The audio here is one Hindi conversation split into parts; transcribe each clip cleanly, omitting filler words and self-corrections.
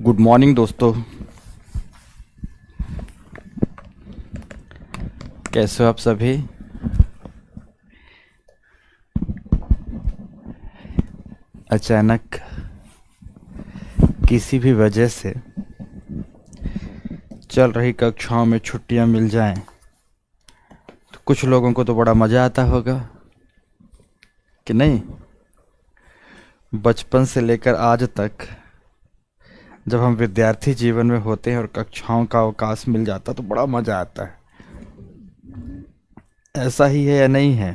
गुड मॉर्निंग दोस्तों। कैसे हो आप सभी। अचानक किसी भी वजह से चल रही कक्षाओं में छुट्टियां मिल जाएं तो कुछ लोगों को तो बड़ा मज़ा आता होगा कि नहीं। बचपन से लेकर आज तक जब हम विद्यार्थी जीवन में होते हैं और कक्षाओं का अवकाश मिल जाता तो बड़ा मज़ा आता है। ऐसा ही है या नहीं है?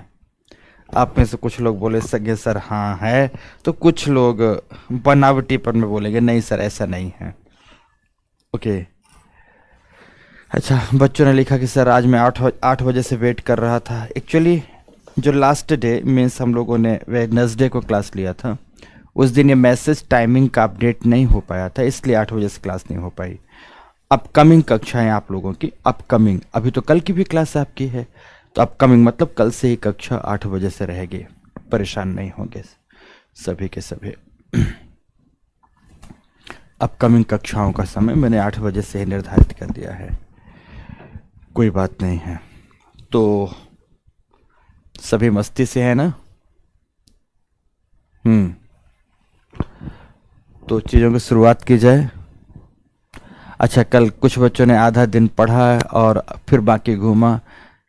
आप में से कुछ लोग बोले सके सर हाँ है, तो कुछ लोग बनावटीपन में बोलेंगे नहीं सर ऐसा नहीं है। ओके। अच्छा, बच्चों ने लिखा कि सर आज मैं 8 बजे से वेट कर रहा था। एक्चुअली जो लास्ट डे मीन्स हम लोगों ने वेडनेसडे को क्लास लिया था, उस दिन ये मैसेज टाइमिंग का अपडेट नहीं हो पाया था, इसलिए 8 बजे से क्लास नहीं हो पाई। अपकमिंग कक्षाएं आप लोगों की अपकमिंग, अभी तो कल की भी क्लास आपकी है, तो अपकमिंग मतलब कल से ही कक्षा 8 बजे से रहेगी। परेशान नहीं होंगे सभी के सभी। अपकमिंग कक्षाओं का समय मैंने 8 बजे से ही निर्धारित कर दिया है, कोई बात नहीं है। तो सभी मस्ती से है ना? तो चीज़ों की शुरुआत की जाए। अच्छा, कल कुछ बच्चों ने आधा दिन पढ़ा और फिर बाकी घूमा।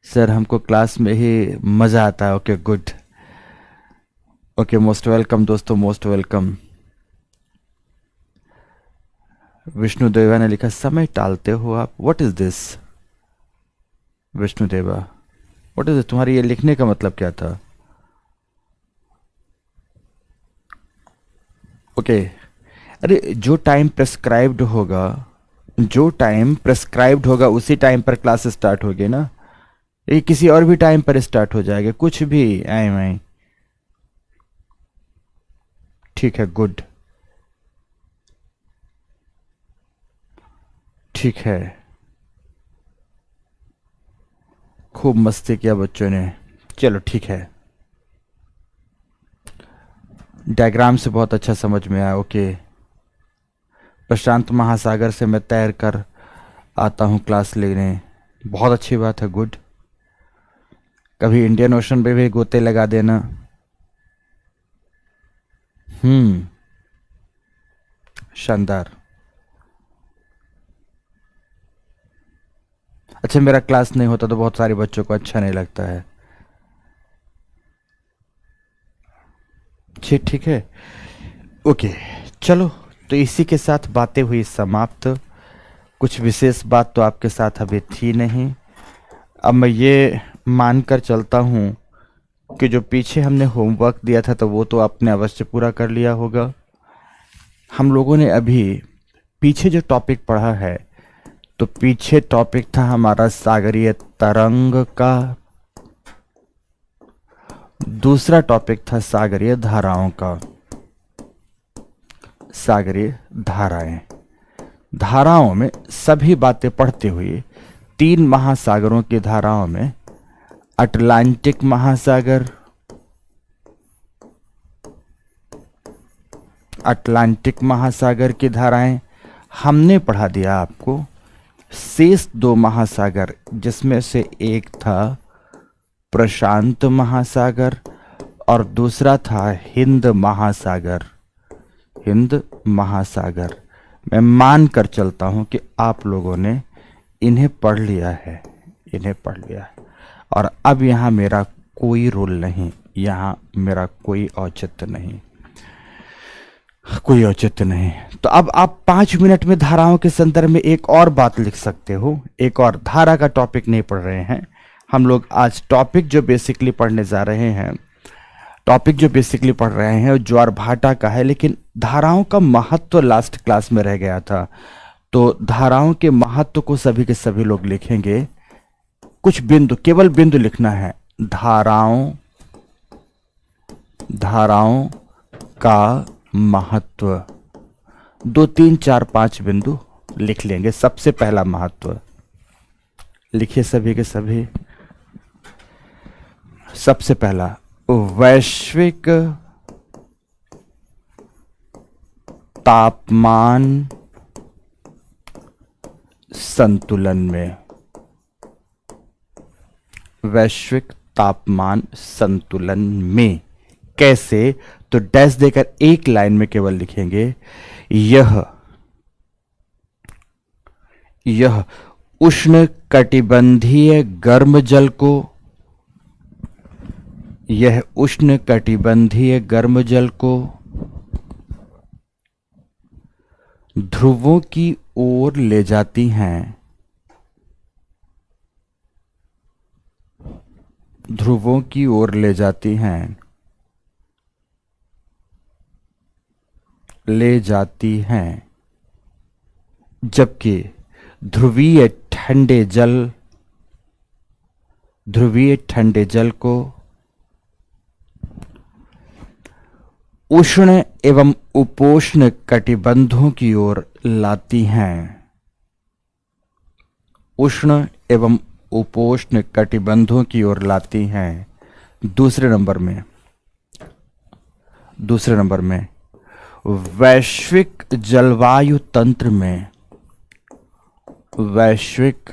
सर हमको क्लास में ही मज़ा आता है। Okay good. Okay, most welcome दोस्तों, मोस्ट वेलकम। विष्णु देवा ने लिखा समय टालते हो आप, व्हाट इज दिस। विष्णु देवा, व्हाट इज दिस, तुम्हारी ये लिखने का मतलब क्या था? ओके। अरे जो टाइम प्रेस्क्राइब्ड होगा, जो टाइम प्रेस्क्राइब्ड होगा उसी टाइम पर क्लास स्टार्ट होगी ना। ये किसी और भी टाइम पर स्टार्ट हो जाएगा, कुछ भी आई मैं। ठीक है, गुड, ठीक है। खूब मस्ती किया बच्चों ने, चलो ठीक है। डायग्राम से बहुत अच्छा समझ में आया। ओके। प्रशांत महासागर से मैं तैर कर आता हूँ क्लास लेने, बहुत अच्छी बात है, गुड। कभी इंडियन ओशन में भी गोते लगा देना। शानदार। अच्छा, मेरा क्लास नहीं होता तो बहुत सारे बच्चों को अच्छा नहीं लगता है। ठीक है, ओके। चलो, तो इसी के साथ बातें हुई समाप्त। कुछ विशेष बात तो आपके साथ अभी थी नहीं। अब मैं ये मानकर चलता हूँ कि जो पीछे हमने होमवर्क दिया था तो वो तो आपने अवश्य पूरा कर लिया होगा। हम लोगों ने अभी पीछे जो टॉपिक पढ़ा है, तो पीछे टॉपिक था हमारा सागरीय तरंग का, दूसरा टॉपिक था सागरीय धाराओं का। सागरीय धाराएं, धाराओं में सभी बातें पढ़ते हुए 3 महासागरों की धाराओं में अटलांटिक महासागर, अटलांटिक महासागर की धाराएं हमने पढ़ा दिया आपको। शेष 2 महासागर, जिसमें से एक था प्रशांत महासागर और दूसरा था हिंद महासागर। हिंद महासागर मैं मान कर चलता हूं कि आप लोगों ने इन्हें पढ़ लिया है, इन्हें पढ़ लिया है। और अब यहाँ मेरा कोई रोल नहीं, यहाँ मेरा कोई औचित्य नहीं, कोई औचित्य नहीं। तो अब आप 5 मिनट में धाराओं के संदर्भ में एक और बात लिख सकते हो। एक और धारा का टॉपिक नहीं पढ़ रहे हैं हम लोग आज। टॉपिक जो बेसिकली पढ़ने जा रहे हैं, टॉपिक जो बेसिकली पढ़ रहे हैं ज्वारभाटा का है, लेकिन धाराओं का महत्व लास्ट क्लास में रह गया था। तो धाराओं के महत्व को सभी के सभी लोग लिखेंगे। कुछ बिंदु, केवल बिंदु लिखना है। धाराओं, धाराओं का महत्व 2 3 4 5 बिंदु लिख लेंगे। सबसे पहला महत्व लिखिए सभी के सभी। सबसे पहला, वैश्विक तापमान संतुलन में, वैश्विक तापमान संतुलन में। कैसे? तो डैश देकर एक लाइन में केवल लिखेंगे, यह उष्ण कटिबंधीय गर्म जल को, यह उष्ण कटिबंधीय गर्म जल को ध्रुवों की ओर ले जाती हैं, ध्रुवों की ओर ले जाती हैं, ले जाती हैं, जबकि ध्रुवीय ठंडे जल को उष्ण एवं उपोष्ण कटिबंधों की ओर लाती हैं, उष्ण एवं उपोष्ण कटिबंधों की ओर लाती हैं। दूसरे नंबर में वैश्विक जलवायु तंत्र में, वैश्विक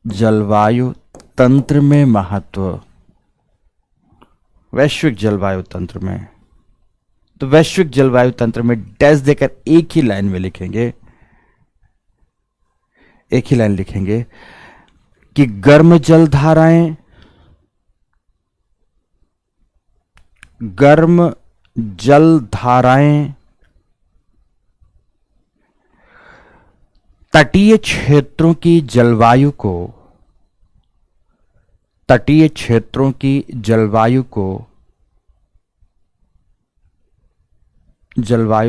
जलवायु तंत्र में महत्व, वैश्विक जलवायु तंत्र में। तो वैश्विक जलवायु तंत्र में डैश देकर एक ही लाइन में लिखेंगे, एक ही लाइन लिखेंगे कि गर्म जलधाराएं, गर्म जलधाराएं तटीय क्षेत्रों की जलवायु को, तटीय क्षेत्रों की जलवायु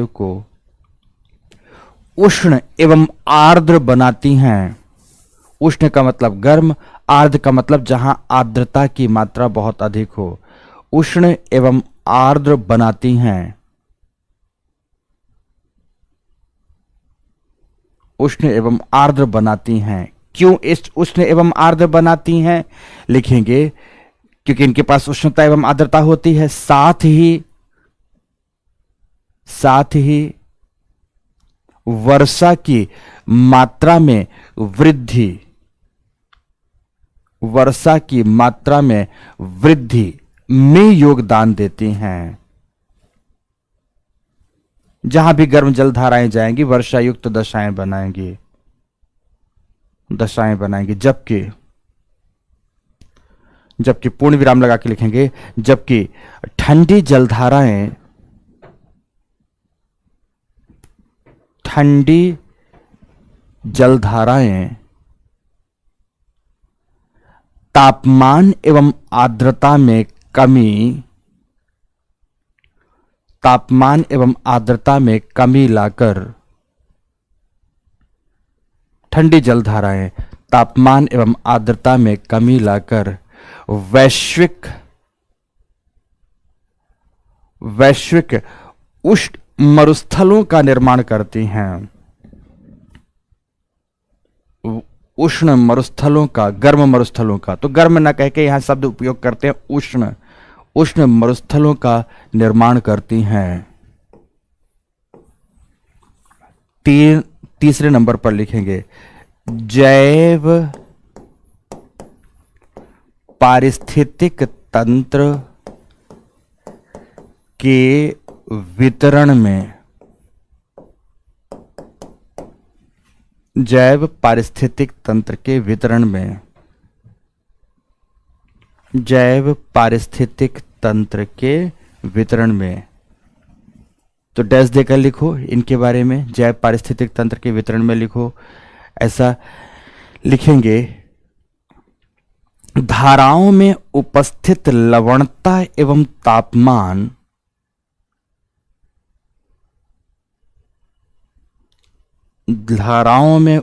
को उष्ण एवं आर्द्र बनाती हैं। उष्ण का मतलब गर्म, आर्द्र का मतलब जहां आर्द्रता की मात्रा बहुत अधिक हो। उष्ण एवं आर्द्र बनाती हैं, उष्ण एवं आर्द्र बनाती हैं। क्यों इस उष्ण एवं आर्द्र बनाती हैं लिखेंगे, क्योंकि इनके पास उष्णता एवं आर्द्रता होती है, साथ ही वर्षा की मात्रा में वृद्धि, वर्षा की मात्रा में वृद्धि में योगदान देती हैं। जहां भी गर्म जलधाराएं जाएंगी वर्षा युक्त दशाएं बनाएंगी, जबकि पूर्ण विराम लगा के लिखेंगे, जबकि ठंडी जलधाराएं तापमान एवं आर्द्रता में कमी लाकर, ठंडी जलधाराएं तापमान एवं आर्द्रता में कमी लाकर वैश्विक उष्ण मरुस्थलों का निर्माण करती हैं। उष्ण मरुस्थलों का, गर्म मरुस्थलों का, तो गर्म ना कह के यहां शब्द उपयोग करते हैं उष्ण मरुस्थलों का निर्माण करती हैं। तीसरे नंबर पर लिखेंगे जैव पारिस्थितिक तंत्र के वितरण में, जैव पारिस्थितिक तंत्र के वितरण में, जैव पारिस्थितिक तंत्र के वितरण में। तो डैश देकर लिखो इनके बारे में, जैव पारिस्थितिक तंत्र के वितरण में लिखो। ऐसा लिखेंगे, धाराओं में उपस्थित लवणता एवं तापमान धाराओं में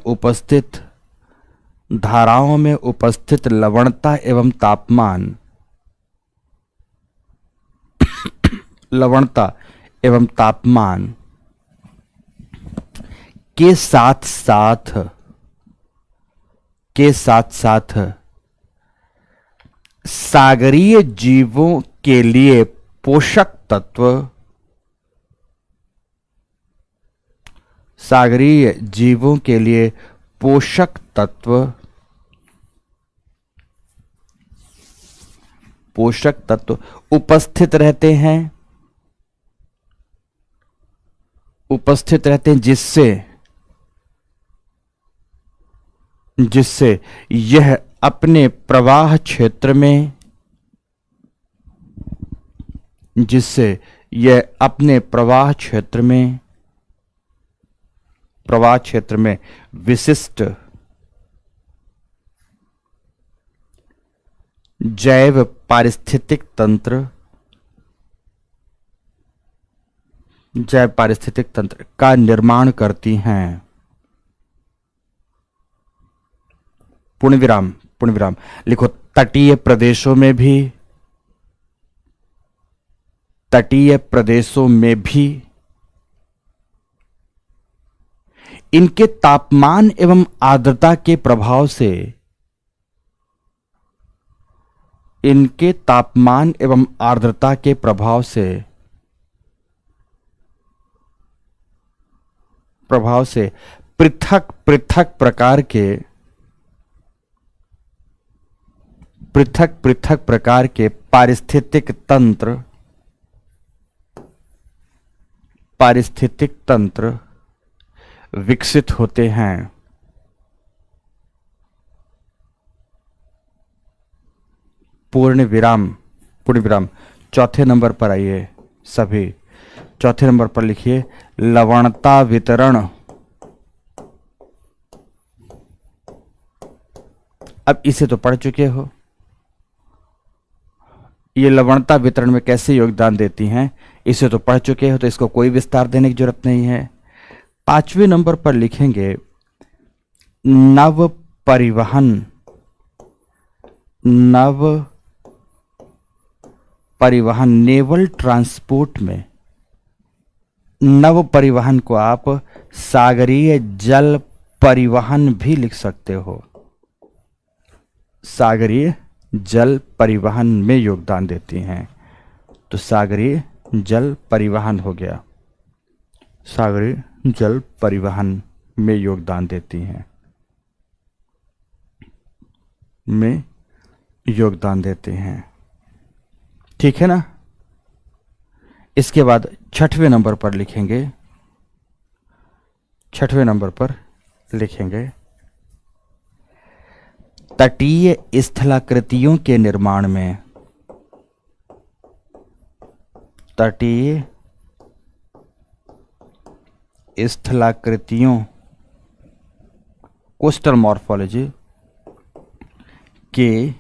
उपस्थित लवणता एवं तापमान लवणता एवं तापमान के साथ साथ सागरीय जीवों के लिए पोषक तत्व, सागरीय जीवों के लिए पोषक तत्व उपस्थित रहते हैं, जिससे यह अपने प्रवाह क्षेत्र में विशिष्ट जैव पारिस्थितिक तंत्र का निर्माण करती हैं। पूर्ण विराम लिखो। तटीय प्रदेशों में भी इनके तापमान एवं आर्द्रता के प्रभाव से पृथक प्रकार के पारिस्थितिक तंत्र विकसित होते हैं। पूर्ण विराम। चौथे नंबर पर आइए सभी। चौथे नंबर पर लिखिए लवणता वितरण। अब इसे तो पढ़ चुके हो। ये लवणता वितरण में कैसे योगदान देती हैं इसे तो पढ़ चुके हो, तो इसको कोई विस्तार देने की जरूरत नहीं है। पांचवें नंबर पर लिखेंगे नव परिवहन नेवल ट्रांसपोर्ट में नव परिवहन को आप सागरीय जल परिवहन भी लिख सकते हो। सागरीय जल परिवहन में योगदान देती हैं, तो सागरीय जल परिवहन हो गया। सागरीय जल परिवहन में योगदान देते हैं। ठीक है ना। इसके बाद छठवें नंबर पर लिखेंगे तटीय स्थलाकृतियों के निर्माण में कोस्टल मॉर्फोलॉजी के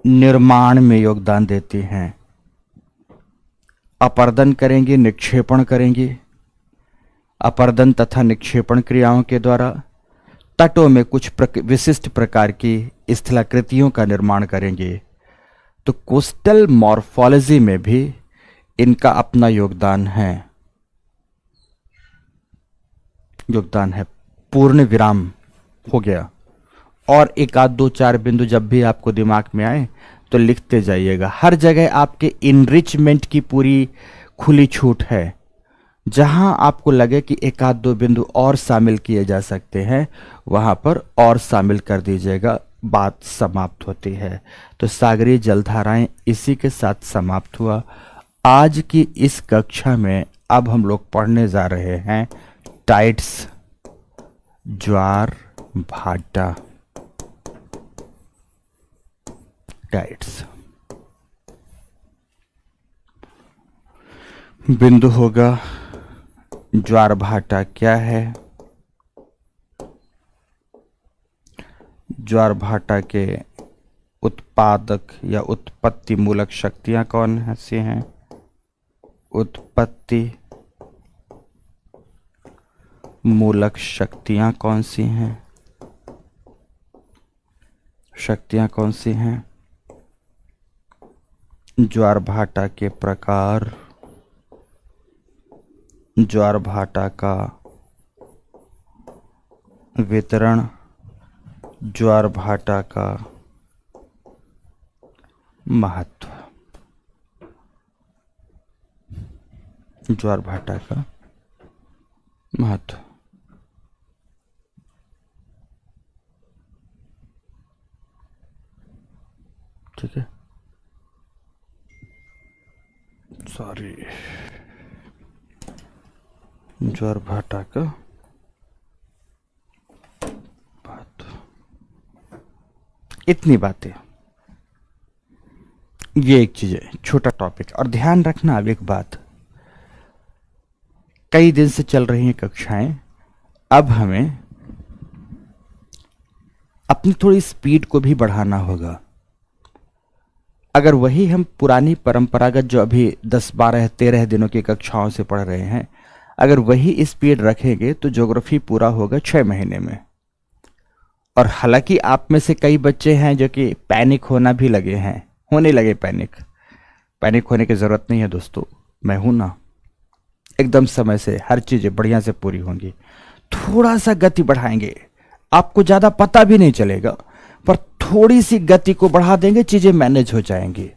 निर्माण में योगदान देती हैं। अपर्दन करेंगे, निक्षेपण करेंगे। अपर्दन तथा निक्षेपण क्रियाओं के द्वारा तटों में कुछ विशिष्ट प्रकार की स्थलाकृतियों का निर्माण करेंगे। तो कोस्टल मॉर्फोलॉजी में भी इनका अपना योगदान है। पूर्ण विराम हो गया। और एक आध दो चार बिंदु जब भी आपको दिमाग में आए तो लिखते जाइएगा। हर जगह आपके इनरिचमेंट की पूरी खुली छूट है। जहां आपको लगे कि एक आध दो बिंदु और शामिल किए जा सकते हैं वहां पर और शामिल कर दीजिएगा। बात समाप्त होती है। तो सागरीय जलधाराएं इसी के साथ समाप्त हुआ। आज की इस कक्षा में अब हम लोग पढ़ने जा रहे हैं टाइड्स, ज्वार भाटा। टाइड्स बिंदु होगा ज्वार भाटा क्या है। ज्वार भाटा के उत्पादक या उत्पत्ति मूलक शक्तियां कौन सी हैं। उत्पत्ति मूलक शक्तियां कौन सी हैं। ज्वार भाटा के प्रकार, ज्वार भाटा का वितरण, ज्वार भाटा का महत्व। ज्वार भाटा का महत्व। ठीक है, सॉरी, ज्वार भाटा का बात, इतनी बातें, ये एक चीज है, छोटा टॉपिक। और ध्यान रखना अब एक बात, कई दिन से चल रही हैं कक्षाएं, अब हमें अपनी थोड़ी स्पीड को भी बढ़ाना होगा। अगर वही हम पुरानी परंपरागत जो अभी 10, 12, 13 दिनों की कक्षाओं से पढ़ रहे हैं, अगर वही स्पीड रखेंगे तो ज्योग्राफी पूरा होगा 6 महीने में। और हालांकि आप में से कई बच्चे हैं जो कि पैनिक होना भी लगे हैं, होने लगे पैनिक होने की जरूरत नहीं है दोस्तों, मैं हूं ना, एकदम समय से हर चीजें बढ़िया से पूरी होंगी। थोड़ा सा गति बढ़ाएंगे, आपको ज्यादा पता भी नहीं चलेगा, पर थोड़ी सी गति को बढ़ा देंगे, चीजें मैनेज हो जाएंगी।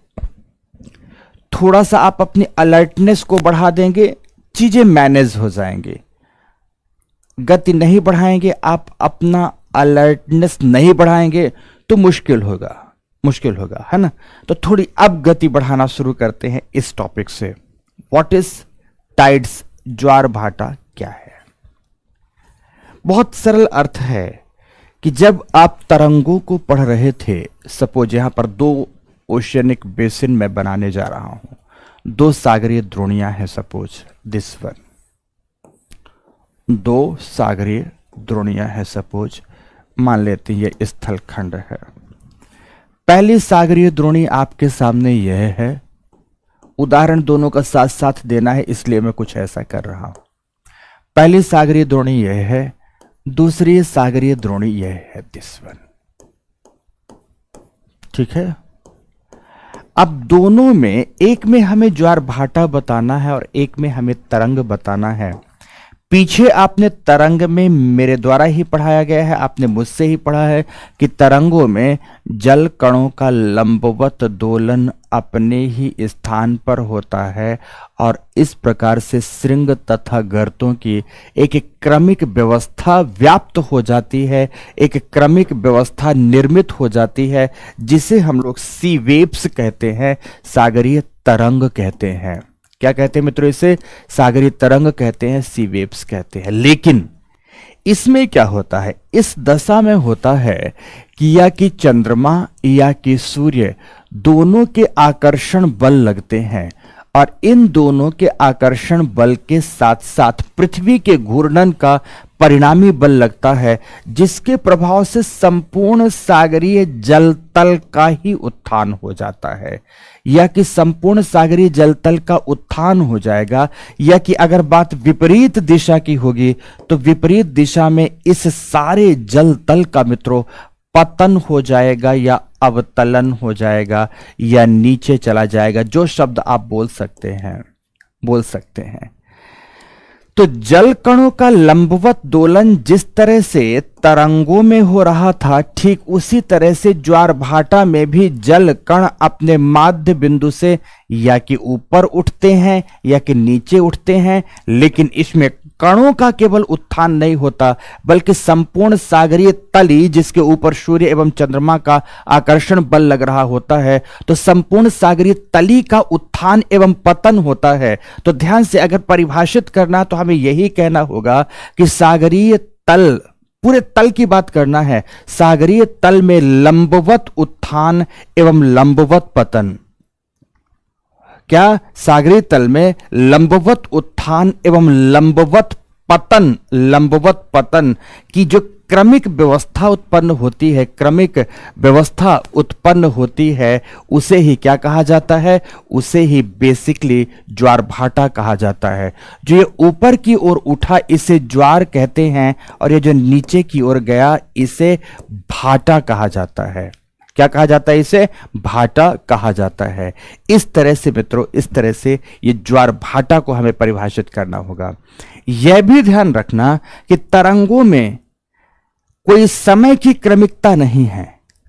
थोड़ा सा आप अपनी अलर्टनेस को बढ़ा देंगे, चीजें मैनेज हो जाएंगी। गति नहीं बढ़ाएंगे, आप अपना अलर्टनेस नहीं बढ़ाएंगे तो मुश्किल होगा, है ना। तो थोड़ी अब गति बढ़ाना शुरू करते हैं इस टॉपिक से। व्हाट इज टाइड्स, ज्वार भाटा क्या है? बहुत सरल अर्थ है कि जब आप तरंगों को पढ़ रहे थे, सपोज यहां पर 2 ओशियनिक बेसिन में बनाने जा रहा हूं, 2 सागरीय द्रोणियां हैं, सपोज दिस वन, 2 सागरीय द्रोणियां हैं, सपोज मान लेते हैं ये स्थल खंड है। पहली सागरीय द्रोणी आपके सामने यह है, उदाहरण दोनों का साथ साथ देना है इसलिए मैं कुछ ऐसा कर रहा हूं। पहली सागरीय द्रोणी यह है, दूसरी सागरीय द्रोणी यह है, दिस वन। ठीक है, अब दोनों में, एक में हमें ज्वार भाटा बताना है और एक में हमें तरंग बताना है। पीछे आपने तरंग में मेरे द्वारा ही पढ़ाया गया है, आपने मुझसे ही पढ़ा है कि तरंगों में जल कणों का लंबवत दोलन अपने ही स्थान पर होता है और इस प्रकार से श्रृंग तथा गर्तों की एक क्रमिक व्यवस्था व्याप्त हो जाती है, एक क्रमिक व्यवस्था निर्मित हो जाती है, जिसे हम लोग सी वेव्स कहते हैं, सागरीय तरंग कहते हैं। क्या कहते हैं मित्रों? इसे सागरीय तरंग कहते हैं, सी वेव्स कहते हैं। लेकिन इसमें क्या होता है, इस दशा में होता है कि या कि चंद्रमा या कि सूर्य दोनों के आकर्षण बल लगते हैं और इन दोनों के आकर्षण बल के साथ साथ पृथ्वी के घूर्णन का परिणामी बल लगता है, जिसके प्रभाव से संपूर्ण सागरीय जल तल का ही उत्थान हो जाता है, या कि संपूर्ण सागरीय जल तल का उत्थान हो जाएगा, या कि अगर बात विपरीत दिशा की होगी तो विपरीत दिशा में इस सारे जल तल का मित्रों पतन हो जाएगा या अवतलन हो जाएगा या नीचे चला जाएगा, जो शब्द आप बोल सकते हैं। तो जल कणों का लंबवत दोलन जिस तरह से तरंगों में हो रहा था, ठीक उसी तरह से ज्वार भाटा में भी जल कण अपने माध्य बिंदु से या कि ऊपर उठते हैं या कि नीचे उठते हैं, लेकिन इसमें कणों का केवल उत्थान नहीं होता, बल्कि संपूर्ण सागरीय तली जिसके ऊपर सूर्य एवं चंद्रमा का आकर्षण बल लग रहा होता है, तो संपूर्ण सागरीय तली का उत्थान एवं पतन होता है। तो ध्यान से अगर परिभाषित करना तो हमें यही कहना होगा कि सागरीय तल, पूरे तल की बात करना है, सागरीय तल में लंबवत उत्थान एवं लंबवत पतन। क्या? सागरीय तल में लंबवत उत्थान एवं लंबवत पतन की जो क्रमिक व्यवस्था उत्पन्न होती है, क्रमिक व्यवस्था उत्पन्न होती है, उसे ही क्या कहा जाता है? उसे ही बेसिकली ज्वार भाटा कहा जाता है। जो ये ऊपर की ओर उठा इसे ज्वार कहते हैं और ये जो नीचे की ओर गया इसे भाटा कहा जाता है। क्या कहा जाता है? इसे भाटा कहा जाता है। इस तरह से मित्रों, इस तरह से ये ज्वार भाटा को हमें परिभाषित करना होगा। यह भी ध्यान रखना कि तरंगों में कोई समय की क्रमिकता नहीं है,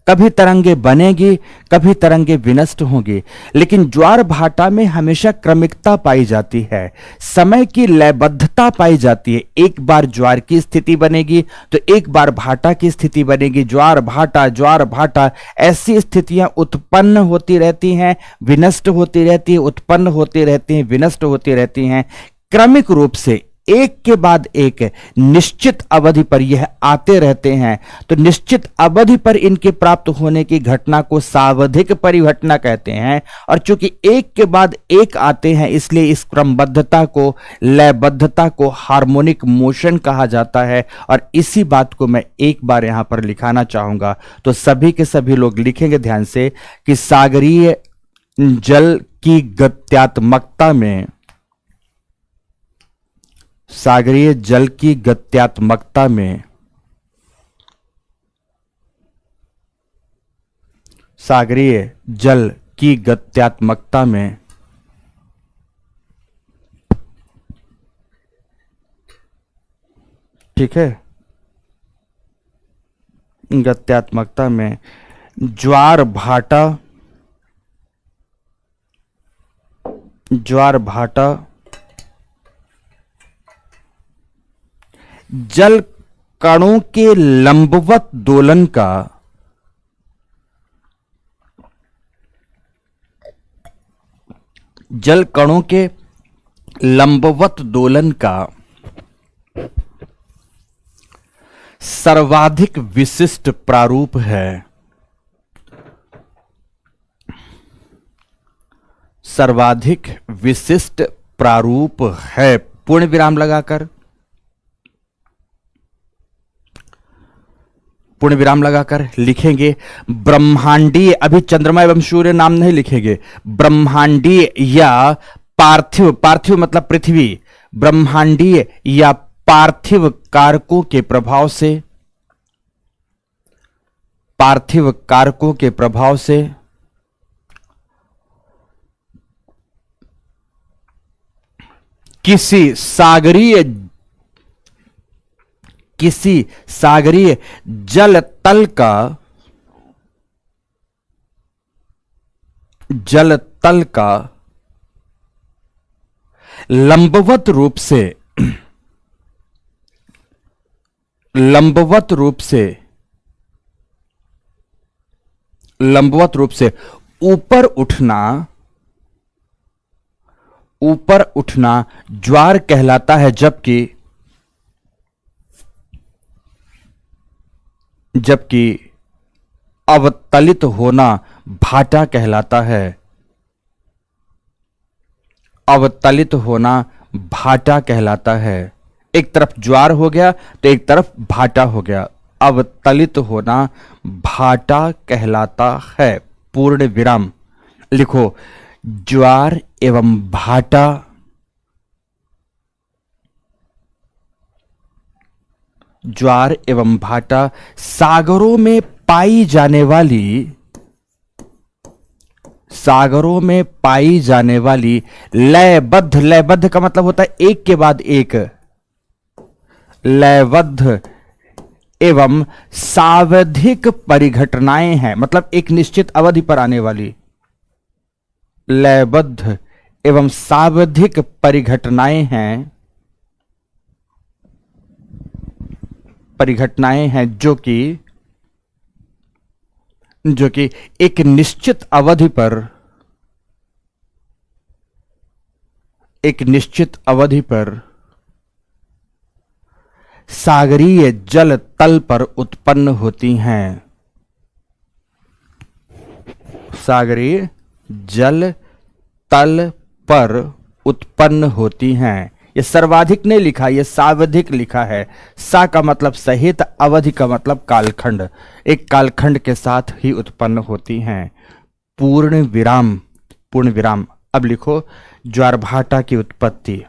कभी तरंगे बनेगी, कभी तरंगे विनष्ट होंगी, लेकिन ज्वार भाटा में हमेशा क्रमिकता पाई जाती है, समय की लयबद्धता पाई जाती है। एक बार ज्वार की स्थिति बनेगी तो एक बार भाटा की स्थिति बनेगी, ज्वार भाटा ऐसी स्थितियां उत्पन्न होती रहती हैं, विनष्ट होती रहती है, उत्पन्न होती रहती हैं, विनष्ट होती रहती हैं। क्रमिक रूप से एक के बाद एक निश्चित अवधि पर यह आते रहते हैं, तो निश्चित अवधि पर इनके प्राप्त होने की घटना को सावधिक परिघटना कहते हैं। और चूंकि एक के बाद एक आते हैं, इसलिए इस क्रमबद्धता को, लयबद्धता को हार्मोनिक मोशन कहा जाता है। और इसी बात को मैं एक बार यहां पर लिखाना चाहूंगा, तो सभी के सभी लोग लिखेंगे ध्यान से कि सागरीय जल की गत्यात्मकता में, सागरीय जल की गत्यात्मकता में, सागरीय जल की गत्यात्मकता में ठीक है, गत्यात्मकता में ज्वार भाटा जल कणों के लंबवत दोलन का, जल कणों के लंबवत दोलन का सर्वाधिक विशिष्ट प्रारूप है, सर्वाधिक विशिष्ट प्रारूप है। पूर्ण विराम लगाकर, पूर्ण विराम लगाकर लिखेंगे ब्रह्मांडीय, अभी चंद्रमा एवं सूर्य नाम नहीं लिखेंगे, ब्रह्मांडीय या पार्थिव, पार्थिव मतलब पृथ्वी, ब्रह्मांडीय या पार्थिव कारकों के प्रभाव से, पार्थिव कारकों के प्रभाव से किसी सागरीय जल तल का लंबवत रूप से ऊपर उठना ज्वार कहलाता है, जबकि अवतलित होना भाटा कहलाता है, अवतलित होना भाटा कहलाता है। एक तरफ ज्वार हो गया तो एक तरफ भाटा हो गया, अवतलित होना भाटा कहलाता है। पूर्ण विराम लिखो, ज्वार एवं भाटा, ज्वार एवं भाटा सागरों में पाई जाने वाली लयबद्ध, लयबद्ध का मतलब होता है एक के बाद एक, लयबद्ध एवं सावधिक परिघटनाएं हैं, मतलब एक निश्चित अवधि पर आने वाली लयबद्ध एवं सावधिक परिघटनाएं हैं, परिघटनाएं हैं जो कि एक निश्चित अवधि पर सागरीय जल तल पर उत्पन्न होती हैं, सागरीय जल तल पर उत्पन्न होती हैं। ये सर्वाधिक नहीं लिखा, ये सावधिक लिखा है। सा का मतलब सहित, अवधि का मतलब कालखंड, एक कालखंड के साथ ही उत्पन्न होती हैं। पूर्ण विराम, पूर्ण विराम। अब लिखो ज्वारभाटा की उत्पत्ति,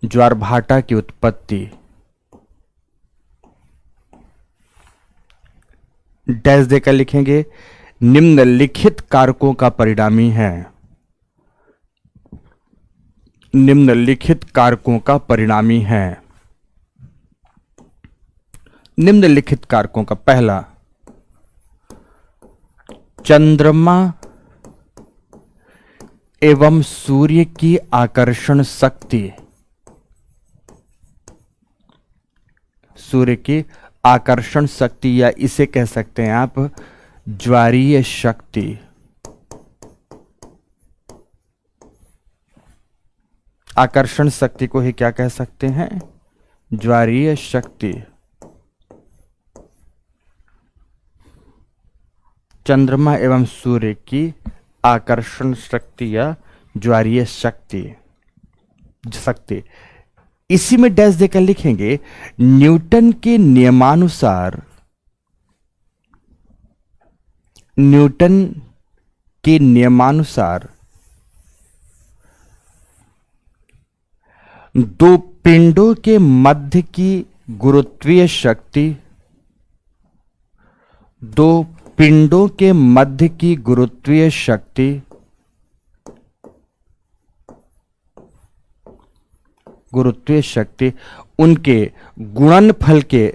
ज्वारभाटा की उत्पत्ति डैश देकर लिखेंगे, निम्नलिखित कारकों का परिणामी है, निम्नलिखित कारकों का परिणामी है। निम्नलिखित कारकों का। पहला, चंद्रमा एवं सूर्य की आकर्षण शक्ति, सूर्य की आकर्षण शक्ति, या इसे कह सकते हैं आप ज्वारीय शक्ति। आकर्षण शक्ति को ही क्या कह सकते हैं? ज्वारीय शक्ति। चंद्रमा एवं सूर्य की आकर्षण शक्ति या ज्वारीय शक्ति। इसी में डैश देकर लिखेंगे, न्यूटन के नियमानुसार, न्यूटन के नियमानुसार दो पिंडों के मध्य की गुरुत्वीय शक्ति, दो पिंडों के मध्य की गुरुत्वीय शक्ति उनके गुणनफल के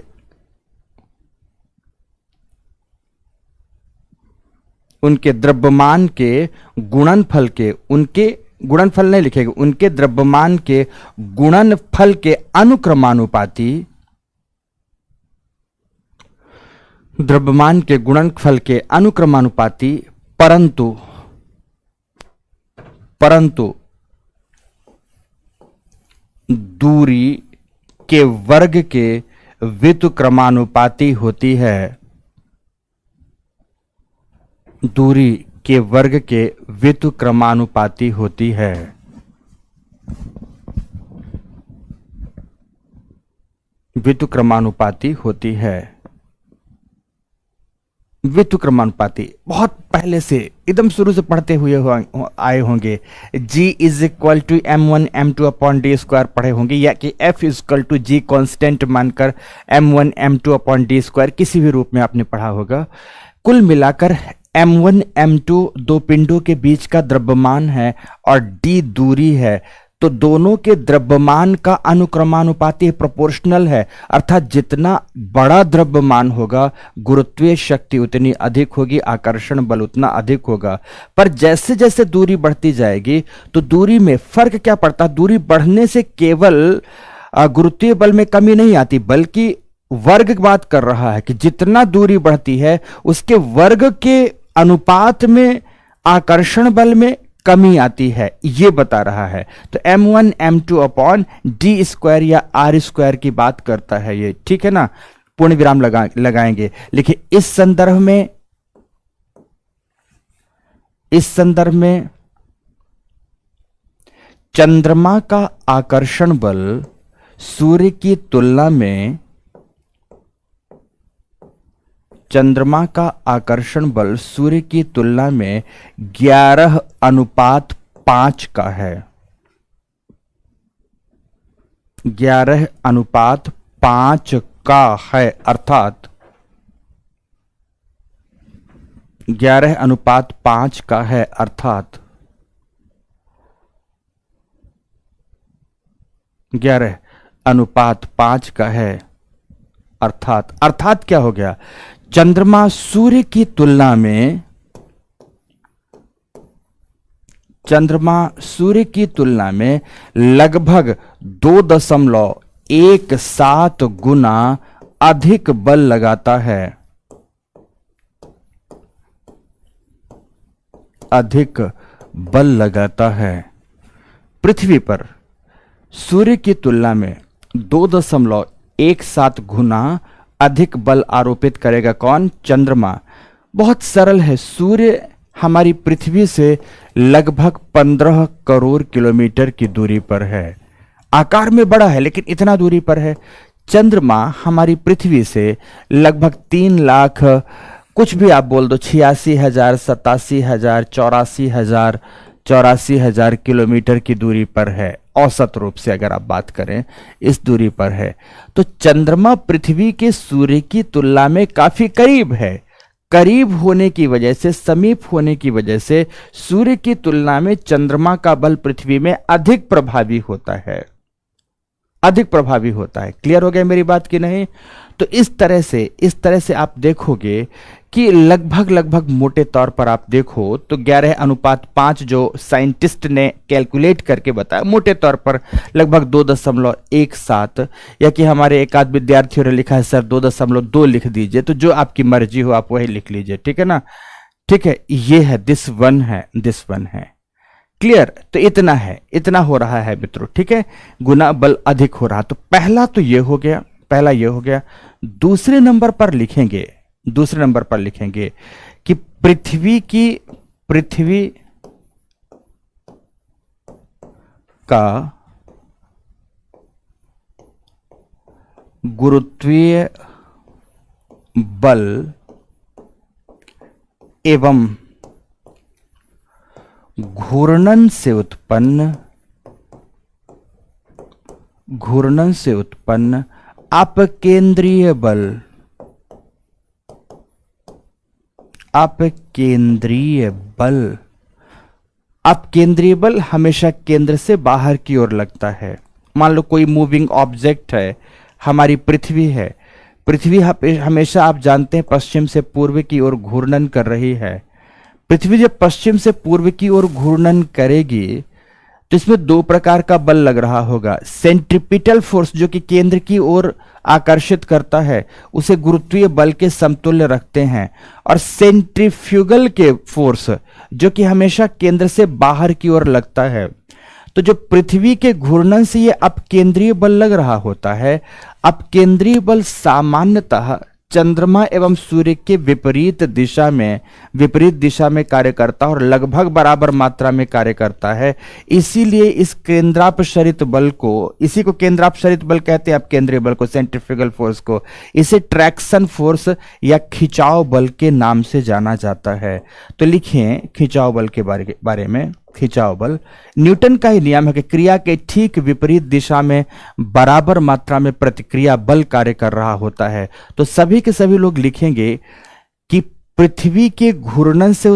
उनके द्रव्यमान के गुणनफल के, उनके गुणनफल नहीं लिखेगा, उनके द्रव्यमान के गुणनफल के अनुक्रमानुपाती, द्रव्यमान के गुणनफल के अनुक्रमानुपाती, परंतु दूरी के वर्ग के व्युत्क्रमानुपाती होती है, दूरी के वर्ग के व्युत्क्रमानुपाती होती है। व्युत्क्रमानुपाती होती है। व्युत्क्रमानुपाती बहुत पहले से एकदम शुरू से पढ़ते हुए आए होंगे। G is equal to m1 m2 upon D square पढ़े होंगे, या कि F is equal to G constant मानकर m1 m2 upon D square किसी भी रूप में आपने पढ़ा होगा। कुल मिलाकर m1 m2 दो पिंडों के बीच का द्रव्यमान है और d दूरी है, तो दोनों के द्रव्यमान का अनुक्रमानुपाती प्रोपोर्शनल है, अर्थात जितना बड़ा द्रव्यमान होगा गुरुत्वीय शक्ति उतनी अधिक होगी, आकर्षण बल उतना अधिक होगा। पर जैसे जैसे दूरी बढ़ती जाएगी तो दूरी में फर्क क्या पड़ता? दूरी बढ़ने से केवल गुरुत्वीय बल में कमी नहीं आती, बल्कि वर्ग की बात कर रहा है कि जितना दूरी बढ़ती है उसके वर्ग के अनुपात में आकर्षण बल में कमी आती है, ये बता रहा है। तो m1 m2 upon D square या आर स्क्वायर की बात करता है ये, ठीक है ना। पूर्ण विराम लगाएंगे। लिखिए, इस संदर्भ में चंद्रमा का आकर्षण बल सूर्य की तुलना में, चंद्रमा का आकर्षण बल सूर्य की तुलना में 11:5 का है। 11:5 का है, अर्थात 11:5 का है, अर्थात 11:5 का है, अर्थात क्या हो गया? चंद्रमा सूर्य की तुलना में लगभग 2.17 गुना अधिक बल लगाता है, अधिक बल लगाता है। पृथ्वी पर सूर्य की तुलना में 2.17 गुना अधिक बल आरोपित करेगा कौन? चंद्रमा। बहुत सरल है। सूर्य हमारी पृथ्वी से लगभग 15 करोड़ किलोमीटर की दूरी पर है। आकार में बड़ा है लेकिन इतना दूरी पर है। चंद्रमा हमारी पृथ्वी से लगभग 3 लाख, कुछ भी आप बोल दो, 86,000, 87,000, 84,000 किलोमीटर की दूरी पर है। औसत रूप से अगर आप बात करें इस दूरी पर है, तो चंद्रमा पृथ्वी के सूर्य की तुलना में काफी करीब है। करीब होने की वजह से, समीप होने की वजह से सूर्य की तुलना में चंद्रमा का बल पृथ्वी में अधिक प्रभावी होता है, अधिक प्रभावी होता है। क्लियर हो गया मेरी बात कि नहीं? तो इस तरह से आप देखोगे कि लगभग लगभग मोटे तौर पर आप देखो तो 11:5 जो साइंटिस्ट ने कैलकुलेट करके बताया, मोटे तौर पर लगभग 2.17, या कि हमारे एक आध विद्यार्थियों ने लिखा है सर 2.2 लिख दीजिए, तो जो आपकी मर्जी हो आप वही लिख लीजिए, ठीक है ना? ठीक है, ये है दिस वन है। क्लियर? तो इतना हो रहा है मित्रों, ठीक है, गुना बल अधिक हो रहा। तो पहला ये हो गया। दूसरे नंबर पर लिखेंगे कि पृथ्वी का गुरुत्वीय बल एवं घूर्णन से उत्पन्न अपकेंद्रीय बल हमेशा केंद्र से बाहर की ओर लगता है। मान लो कोई मूविंग ऑब्जेक्ट है, हमारी पृथ्वी है, पृथ्वी हमेशा आप जानते हैं पश्चिम से पूर्व की ओर घूर्णन कर रही है। पृथ्वी जब पश्चिम से पूर्व की ओर घूर्णन करेगी तो इसमें दो प्रकार का बल लग रहा होगा। सेंट्रिपिटल फोर्स जो कि केंद्र की ओर आकर्षित करता है उसे गुरुत्वीय बल के समतुल्य रखते हैं, और सेंट्रीफ्यूगल के फोर्स जो कि हमेशा केंद्र से बाहर की ओर लगता है। तो जो पृथ्वी के घूर्णन से ये अपकेंद्रीय बल लग रहा होता है, अपकेंद्रीय बल सामान्यतः चंद्रमा एवं सूर्य के विपरीत दिशा में कार्य करता है और लगभग बराबर मात्रा में कार्य करता है। इसीलिए इस केंद्रापसरित बल को, इसी को केंद्रापसरित बल कहते हैं, आप केंद्रीय बल को, सेंट्रीफ्यूगल फोर्स को, इसे ट्रैक्शन फोर्स या खिंचाव बल के नाम से जाना जाता है। तो लिखिए खिंचाव बल के बारे में। खिंचाव बल न्यूटन का ही नियम है कि क्रिया के ठीक विपरीत दिशा में बराबर मात्रा में प्रतिक्रिया बल कार्य कर रहा होता है। तो सभी के सभी लोग लिखेंगे कि पृथ्वी के घूर्णन से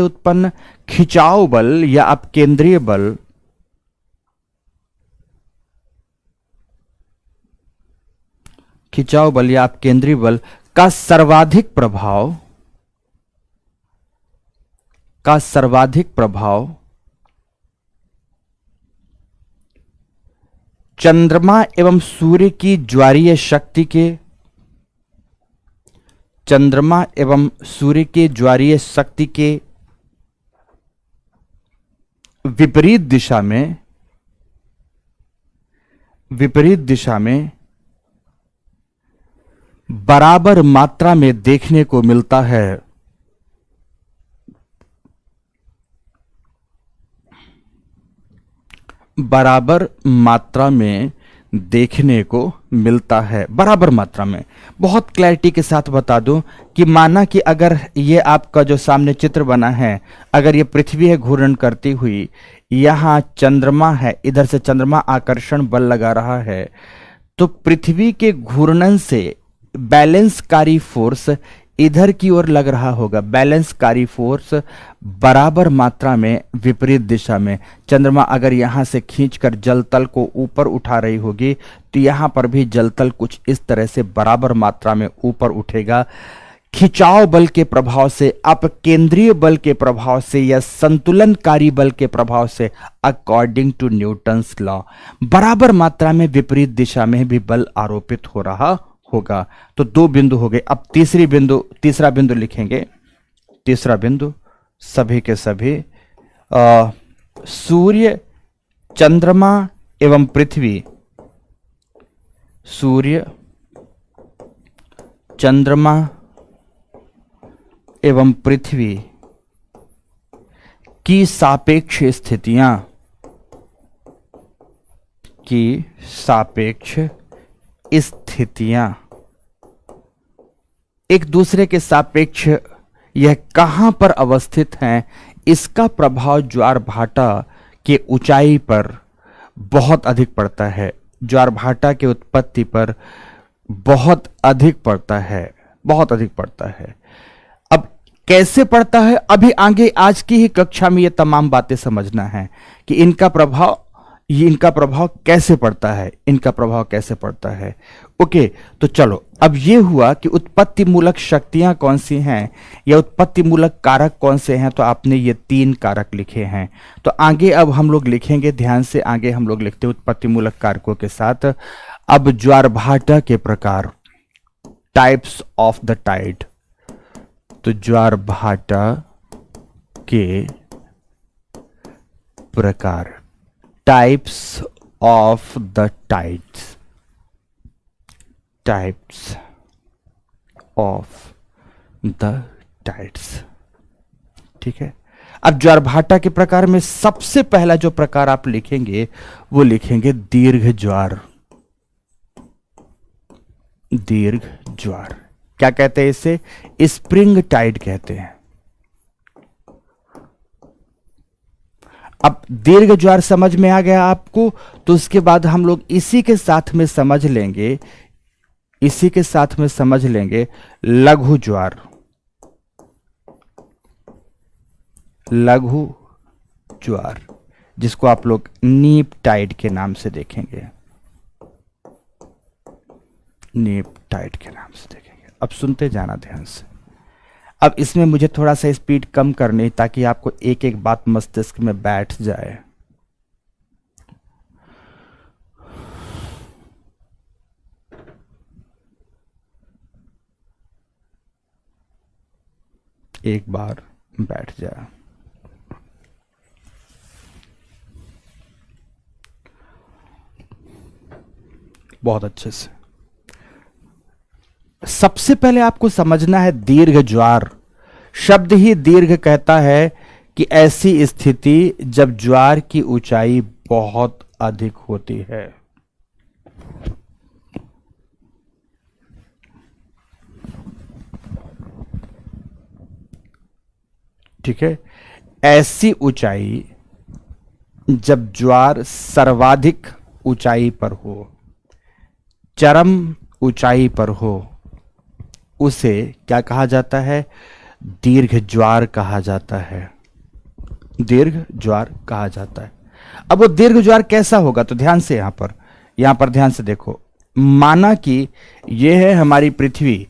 उत्पन्न खिंचाव बल या अपकेंद्रीय बल का सर्वाधिक प्रभाव चंद्रमा एवं सूर्य की ज्वारीय शक्ति के विपरीत दिशा में बराबर मात्रा में देखने को मिलता है। बराबर मात्रा में बहुत क्लैरिटी के साथ बता दूं कि माना कि अगर ये आपका जो सामने चित्र बना है, अगर ये पृथ्वी है घूर्णन करती हुई, यहां चंद्रमा है, इधर से चंद्रमा आकर्षण बल लगा रहा है, तो पृथ्वी के घूर्णन से बैलेंसकारी फोर्स इधर की ओर लग रहा होगा। बैलेंसकारी फोर्स बराबर मात्रा में विपरीत दिशा में, चंद्रमा अगर यहां से खींचकर जल तल को ऊपर उठा रही होगी तो यहां पर भी जल तल कुछ इस तरह से बराबर मात्रा में ऊपर उठेगा। खिंचाव बल के प्रभाव से, अपकेंद्रीय बल के प्रभाव से या संतुलनकारी बल के प्रभाव से, अकॉर्डिंग टू न्यूटन्स लॉ, बराबर मात्रा में विपरीत दिशा में भी बल आरोपित हो रहा होगा। तो दो बिंदु हो गए। अब तीसरा बिंदु लिखेंगे। तीसरा बिंदु सभी के सभी सूर्य, चंद्रमा एवं पृथ्वी, सूर्य, चंद्रमा एवं पृथ्वी की सापेक्ष स्थितियां एक दूसरे के सापेक्ष यह कहां पर अवस्थित हैं, इसका प्रभाव ज्वार भाटा के ऊंचाई पर बहुत अधिक पड़ता है। ज्वार भाटा के उत्पत्ति पर बहुत अधिक पड़ता है। अब कैसे पड़ता है, अभी आगे आज की ही कक्षा में ये तमाम बातें समझना है कि इनका प्रभाव कैसे पड़ता है, इनका प्रभाव कैसे पड़ता है। ओके, तो चलो, अब ये हुआ कि उत्पत्ति मूलक शक्तियां कौन सी हैं या उत्पत्ति मूलक कारक कौन से हैं। तो आपने ये 3 कारक लिखे हैं। तो आगे अब हम लोग लिखेंगे, ध्यान से आगे हम लोग लिखते हैं उत्पत्ति मूलक कारकों के साथ। अब ज्वारभाटा के प्रकार, टाइप्स ऑफ द टाइड। तो ज्वारभाटा के प्रकार, types of the tides, types of the tides. ठीक है, अब ज्वारभाटा के प्रकार में सबसे पहला जो प्रकार आप लिखेंगे वो लिखेंगे दीर्घ ज्वार। दीर्घ ज्वार क्या कहते हैं इसे? स्प्रिंग टाइड कहते हैं। अब दीर्घ ज्वार समझ में आ गया आपको, तो उसके बाद हम लोग इसी के साथ में समझ लेंगे, इसी के साथ में समझ लेंगे लघु ज्वार। लघु ज्वार जिसको आप लोग नीप टाइड के नाम से देखेंगे, नीप टाइड के नाम से देखेंगे। अब सुनते जाना ध्यान से। अब इसमें मुझे थोड़ा सा स्पीड कम करनी, ताकि आपको एक एक बात मस्तिष्क में बैठ जाए। एक बार बैठ जाए। बहुत अच्छे से। सबसे पहले आपको समझना है दीर्घ ज्वार। शब्द ही दीर्घ कहता है कि ऐसी स्थिति जब ज्वार की ऊंचाई बहुत अधिक होती है। ठीक है, ऐसी ऊंचाई जब ज्वार सर्वाधिक ऊंचाई पर हो, चरम ऊंचाई पर हो, उसे क्या कहा जाता है? दीर्घ ज्वार कहा जाता है। दीर्घ ज्वार कहा जाता है। अब वो दीर्घ ज्वार कैसा होगा? तो ध्यान से यहां पर ध्यान से देखो। माना कि यह है हमारी पृथ्वी,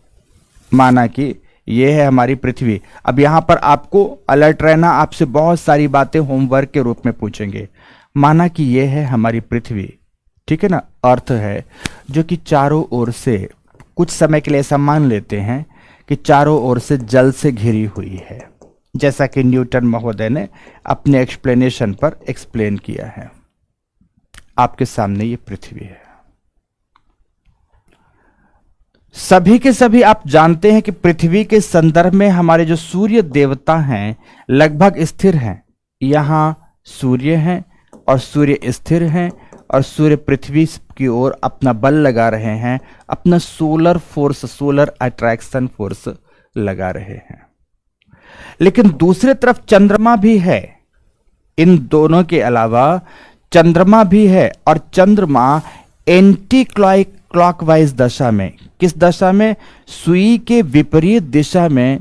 माना कि यह है हमारी पृथ्वी। अब यहां पर आपको अलर्ट रहना, आपसे बहुत सारी बातें होमवर्क के रूप में पूछेंगे। माना कि यह है हमारी पृथ्वी, ठीक है ना, अर्थ है, जो कि चारों ओर से, कुछ समय के लिए ऐसा मान लेते हैं कि चारों ओर से जल से घिरी हुई है, जैसा कि न्यूटन महोदय ने अपने एक्सप्लेनेशन पर एक्सप्लेन किया है। आपके सामने ये पृथ्वी है। सभी के सभी आप जानते हैं कि पृथ्वी के संदर्भ में हमारे जो सूर्य देवता हैं लगभग स्थिर हैं। यहां सूर्य हैं और सूर्य स्थिर हैं, और सूर्य पृथ्वी की ओर अपना बल लगा रहे हैं, अपना solar force, solar attraction force लगा रहे हैं। लेकिन दूसरी तरफ चंद्रमा भी है। इन दोनों के अलावा चंद्रमा भी है, और चंद्रमा एंटी क्लॉकवाइज दशा में, किस दशा में? सुई के विपरीत दिशा में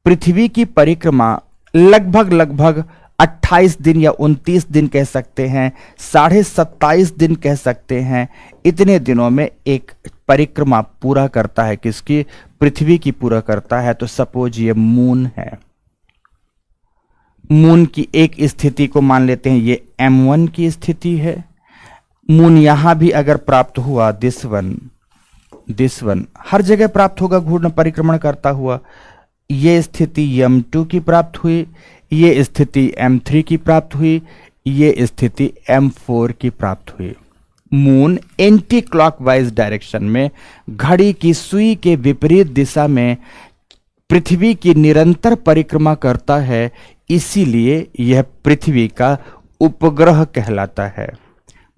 पृथ्वी की परिक्रमा लगभग 28 दिन या 29 दिन कह सकते हैं, 27.5 दिन कह सकते हैं, इतने दिनों में एक परिक्रमा पूरा करता है। किसकी? पृथ्वी की पूरा करता है। तो सपोज ये मून है, मून की एक स्थिति को मान लेते हैं, ये M1 की स्थिति है। मून यहां भी अगर प्राप्त हुआ, दिस वन हर जगह प्राप्त होगा घूर्ण परिक्रमण करता हुआ। ये स्थिति M2 की प्राप्त हुई, ये स्थिति M3 की प्राप्त हुई, ये स्थिति M4 की प्राप्त हुई। मून एंटी क्लॉकवाइज डायरेक्शन में, घड़ी की सुई के विपरीत दिशा में पृथ्वी की निरंतर परिक्रमा करता है, इसीलिए यह पृथ्वी का उपग्रह कहलाता है।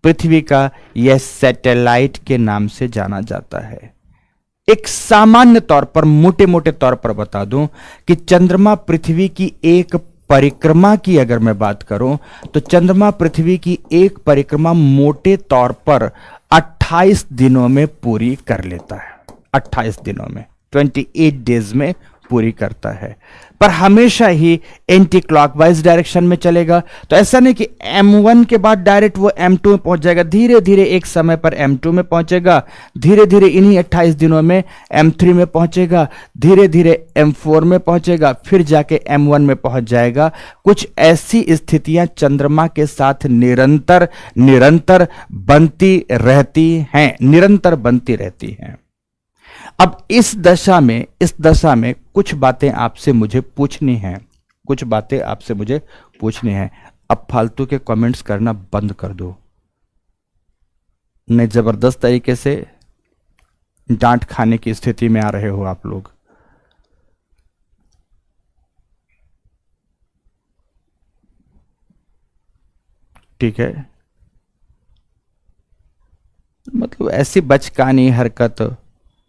पृथ्वी का यह सैटेलाइट के नाम से जाना जाता है। एक सामान्य तौर पर, मोटे मोटे तौर पर बता दूं कि चंद्रमा पृथ्वी की एक परिक्रमा की अगर मैं बात करूं, तो चंद्रमा पृथ्वी की एक परिक्रमा मोटे तौर पर 28 दिनों में पूरी कर लेता है। 28 दिनों में, 28 डेज में पूरी करता है, पर हमेशा ही एंटी क्लॉकवाइज डायरेक्शन में चलेगा। तो ऐसा नहीं कि M1 के बाद डायरेक्ट वो M2 में पहुंच जाएगा, धीरे धीरे एक समय पर M2 में पहुंचेगा, धीरे धीरे इन्हीं 28 दिनों में M3 में पहुंचेगा, धीरे धीरे M4 में पहुंचेगा, फिर जाके M1 में पहुंच जाएगा। कुछ ऐसी स्थितियां चंद्रमा के साथ निरंतर निरंतर बनती रहती हैं, निरंतर बनती रहती हैं। अब इस दशा में कुछ बातें आपसे मुझे पूछनी हैं, कुछ बातें आपसे मुझे पूछनी हैं। अब फालतू के कमेंट्स करना बंद कर दो, नहीं जबरदस्त तरीके से डांट खाने की स्थिति में आ रहे हो आप लोग। ठीक है, मतलब ऐसी बचकानी हरकत,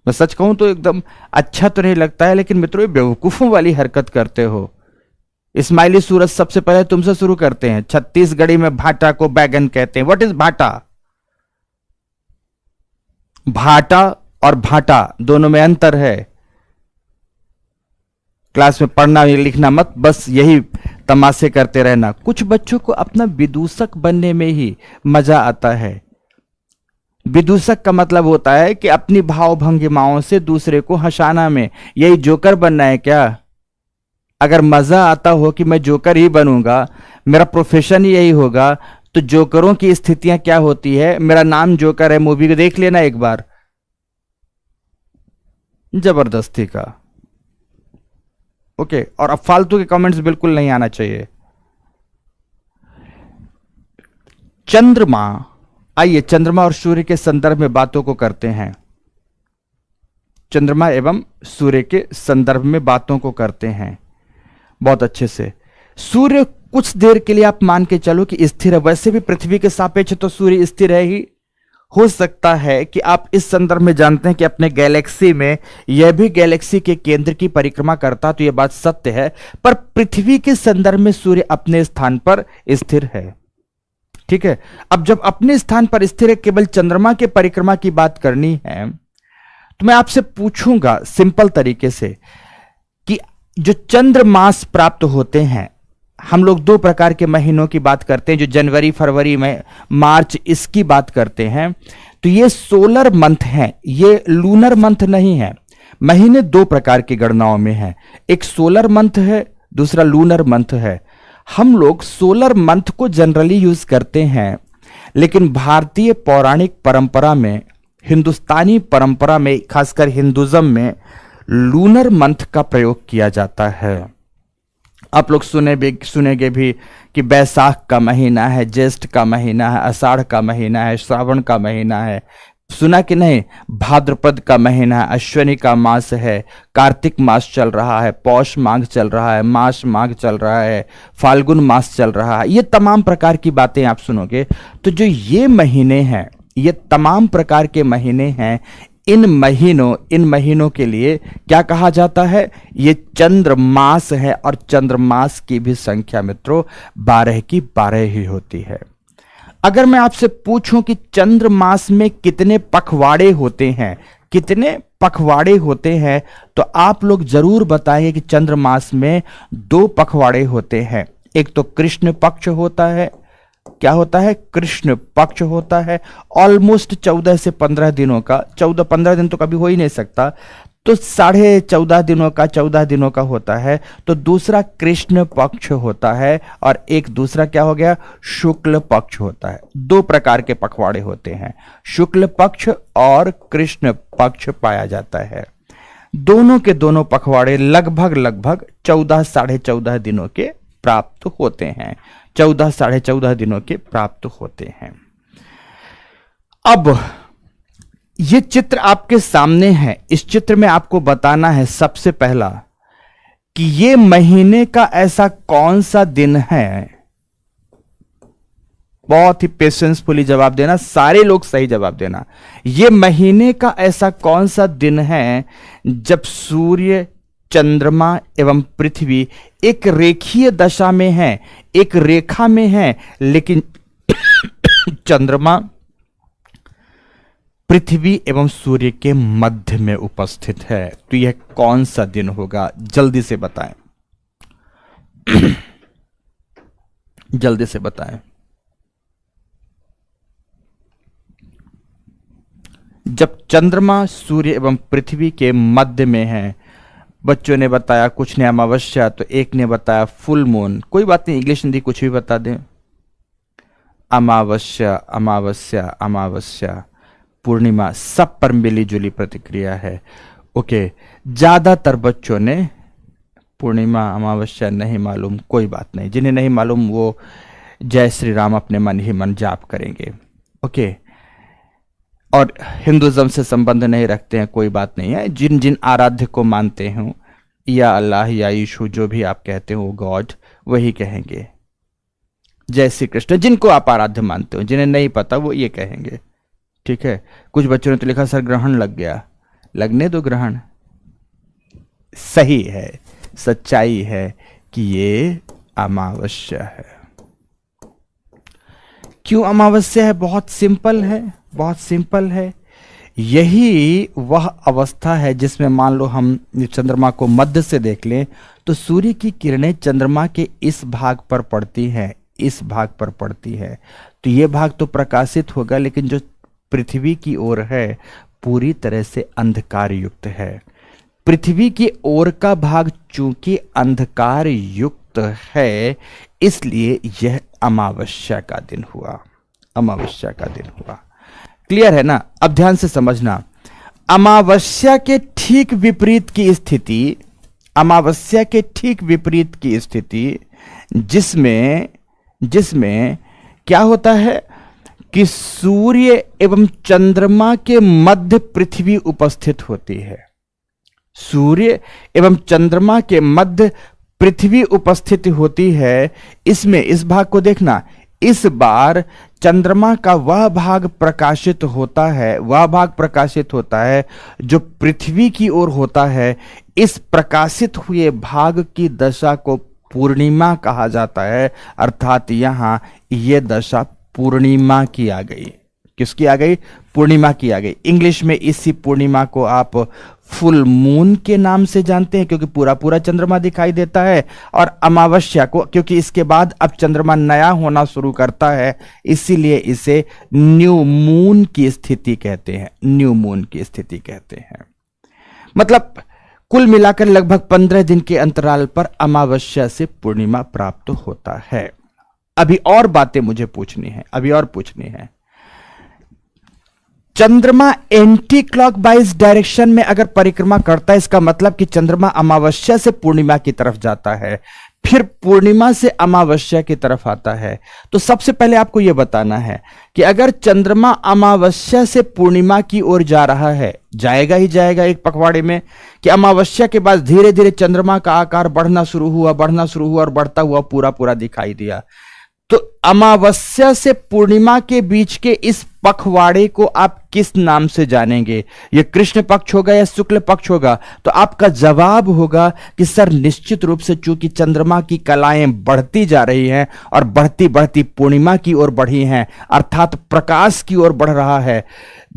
मैं सच कहूं तो एकदम अच्छा तो नहीं लगता है, लेकिन मित्रों ये बेवकूफों वाली हरकत करते हो। इस्माइली सूरज सबसे पहले तुमसे शुरू करते हैं। छत्तीसगढ़ी में भाटा को बैगन कहते हैं। व्हाट इज भाटा? भाटा और भाटा दोनों में अंतर है। क्लास में पढ़ना लिखना मत, बस यही तमाशे करते रहना। कुछ बच्चों को अपना विदूषक बनने में ही मजा आता है। विदूषक का मतलब होता है कि अपनी भाव भंगिमाओं से दूसरे को हंसाना में। यही जोकर बनना है क्या? अगर मजा आता हो कि मैं जोकर ही बनूंगा, मेरा प्रोफेशन ही यही होगा, तो जोकरों की स्थितियां क्या होती है? मेरा नाम जोकर है, मूवी को देख लेना एक बार। जबरदस्ती का। ओके, और अब फालतू के कमेंट्स बिल्कुल नहीं आना चाहिए। चंद्रमा, आइए चंद्रमा और सूर्य के संदर्भ में बातों को करते हैं। चंद्रमा एवं सूर्य के संदर्भ में बातों को करते हैं बहुत अच्छे से। सूर्य कुछ देर के लिए आप मान के चलो कि स्थिर है, वैसे भी पृथ्वी के सापेक्ष तो सूर्य स्थिर है ही। हो सकता है कि आप इस संदर्भ में जानते हैं कि अपने गैलेक्सी में यह भी गैलेक्सी के केंद्र की परिक्रमा करता, तो यह बात सत्य है, पर पृथ्वी के संदर्भ में सूर्य अपने स्थान पर स्थिर है। ठीक है, अब जब अपने स्थान पर स्थिर है, केवल चंद्रमा के परिक्रमा की बात करनी है, तो मैं आपसे पूछूंगा सिंपल तरीके से कि जो चंद्र मास प्राप्त होते हैं, हम लोग दो प्रकार के महीनों की बात करते हैं, जो जनवरी फरवरी में मार्च इसकी बात करते हैं, तो ये सोलर मंथ हैं, ये लूनर मंथ नहीं है। महीने दो प्रकार की गणनाओं में हैं, एक सोलर मंथ है, दूसरा लूनर मंथ है। हम लोग सोलर मंथ को जनरली यूज करते हैं, लेकिन भारतीय पौराणिक परंपरा में, हिंदुस्तानी परंपरा में, खासकर हिंदुज्म में लूनर मंथ का प्रयोग किया जाता है। आप लोग सुनेंगे भी कि बैसाख का महीना है, ज्येष्ठ का महीना है, आषाढ़ का महीना है, श्रावण का महीना है, सुना कि नहीं? भाद्रपद का महीना है, अश्विनी का मास है, कार्तिक मास चल रहा है, पौष माघ चल रहा है, मास माघ चल रहा है, फाल्गुन मास चल रहा है। ये तमाम प्रकार की बातें आप सुनोगे। तो जो ये महीने हैं, ये तमाम प्रकार के महीने हैं, इन महीनों के लिए क्या कहा जाता है? ये चंद्रमास है, और चंद्रमास की भी संख्या मित्रों 12 की 12 ही होती है। अगर मैं आपसे पूछूं कि चंद्रमास में कितने पखवाड़े होते हैं, कितने पखवाड़े होते हैं, तो आप लोग जरूर बताएंगे कि चंद्रमास में 2 पखवाड़े होते हैं। एक तो कृष्ण पक्ष होता है। क्या होता है? कृष्ण पक्ष होता है, ऑलमोस्ट 14 से 15 दिनों का। 14-15 दिन तो कभी हो ही नहीं सकता, तो 14.5 दिनों का, 14 दिनों का होता है। तो दूसरा कृष्ण पक्ष होता है, और एक दूसरा क्या हो गया? शुक्ल पक्ष होता है। 2 प्रकार के पखवाड़े होते हैं, शुक्ल पक्ष और कृष्ण पक्ष पाया जाता है। दोनों के दोनों पखवाड़े लगभग 14 साढ़े 14 दिनों के प्राप्त होते हैं, 14 साढ़े 14 दिनों के प्राप्त होते हैं। अब ये चित्र आपके सामने है। इस चित्र में आपको बताना है सबसे पहला कि ये महीने का ऐसा कौन सा दिन है। बहुत ही पेशेंसफुली जवाब देना, सारे लोग सही जवाब देना। ये महीने का ऐसा कौन सा दिन है जब सूर्य, चंद्रमा एवं पृथ्वी एक रेखीय दशा में है, एक रेखा में है, लेकिन चंद्रमा पृथ्वी एवं सूर्य के मध्य में उपस्थित है। तो यह कौन सा दिन होगा? जल्दी से बताएं, जल्दी से बताएं। जब चंद्रमा सूर्य एवं पृथ्वी के मध्य में है, बच्चों ने बताया, कुछ ने अमावस्या, तो एक ने बताया फुल मून। कोई बात नहीं, इंग्लिश हिंदी कुछ भी बता दें। अमावस्या अमावस्या अमावस्या, पूर्णिमा, सब पर मिली जुली प्रतिक्रिया है। ओके, ज्यादातर बच्चों ने पूर्णिमा अमावस्या नहीं मालूम, कोई बात नहीं। जिन्हें नहीं मालूम वो जय श्री राम अपने मन ही मन जाप करेंगे। ओके, और हिंदुज्म से संबंध नहीं रखते हैं, कोई बात नहीं है। जिन जिन आराध्य को मानते हो, या अल्लाह या यीशु, जो भी आप कहते हो गॉड, वही कहेंगे जय श्री कृष्ण। जिनको आप आराध्य मानते हो, जिन्हें नहीं पता वो ये कहेंगे। ठीक है। कुछ बच्चों ने तो लिखा सर ग्रहण लग गया। लगने दो ग्रहण, सही है, सच्चाई है कि ये अमावस्या है। क्यों अमावस्या है? बहुत सिंपल है, बहुत सिंपल है। यही वह अवस्था है जिसमें मान लो हम चंद्रमा को मध्य से देख लें तो सूर्य की किरणें चंद्रमा के इस भाग पर पड़ती हैं, इस भाग पर पड़ती है, तो ये भाग तो प्रकाशित होगा, लेकिन जो पृथ्वी की ओर है पूरी तरह से अंधकार युक्त है। पृथ्वी की ओर का भाग चूंकि अंधकार युक्त है, इसलिए यह अमावस्या का दिन हुआ, अमावस्या का दिन हुआ। क्लियर है ना? अब ध्यान से समझना, अमावस्या के ठीक विपरीत की स्थिति, अमावस्या के ठीक विपरीत की स्थिति जिसमें क्या होता है कि सूर्य एवं चंद्रमा के मध्य पृथ्वी उपस्थित होती है। सूर्य एवं चंद्रमा के मध्य पृथ्वी उपस्थित होती है। इसमें इस भाग को देखना, इस बार चंद्रमा का वह भाग प्रकाशित होता है, वह भाग प्रकाशित होता है जो पृथ्वी की ओर होता है। इस प्रकाशित हुए भाग की दशा को पूर्णिमा कहा जाता है, अर्थात यहां यह दशा पूर्णिमा की आ गई। किसकी आ गई? पूर्णिमा की आ गई। इंग्लिश में इसी पूर्णिमा को आप फुल मून के नाम से जानते हैं, क्योंकि पूरा पूरा चंद्रमा दिखाई देता है। और अमावस्या को, क्योंकि इसके बाद अब चंद्रमा नया होना शुरू करता है, इसीलिए इसे न्यू मून की स्थिति कहते हैं, न्यू मून की स्थिति कहते हैं। मतलब कुल मिलाकर लगभग 15 दिन के अंतराल पर अमावस्या से पूर्णिमा प्राप्त होता है। अभी और बातें मुझे पूछनी है, अभी और पूछनी है। चंद्रमा एंटी क्लॉकवाइज डायरेक्शन में अगर परिक्रमा करता है, इसका मतलब कि चंद्रमा अमावस्या से पूर्णिमा की तरफ जाता है, फिर पूर्णिमा से अमावस्या की तरफ आता है। तो सबसे पहले आपको यह बताना है कि अगर चंद्रमा अमावस्या से पूर्णिमा की ओर जा रहा है, जाएगा ही जाएगा एक पखवाड़े में, कि अमावस्या के बाद धीरे धीरे चंद्रमा का आकार बढ़ना शुरू हुआ और बढ़ता हुआ पूरा पूरा दिखाई दिया। तो अमावस्या से पूर्णिमा के बीच के इस पखवाड़े को आप किस नाम से जानेंगे? ये कृष्ण पक्ष होगा या शुक्ल पक्ष होगा? तो आपका जवाब होगा कि सर निश्चित रूप से चूंकि चंद्रमा की कलाएं बढ़ती जा रही हैं और बढ़ती बढ़ती पूर्णिमा की ओर बढ़ी हैं, अर्थात प्रकाश की ओर बढ़ रहा है,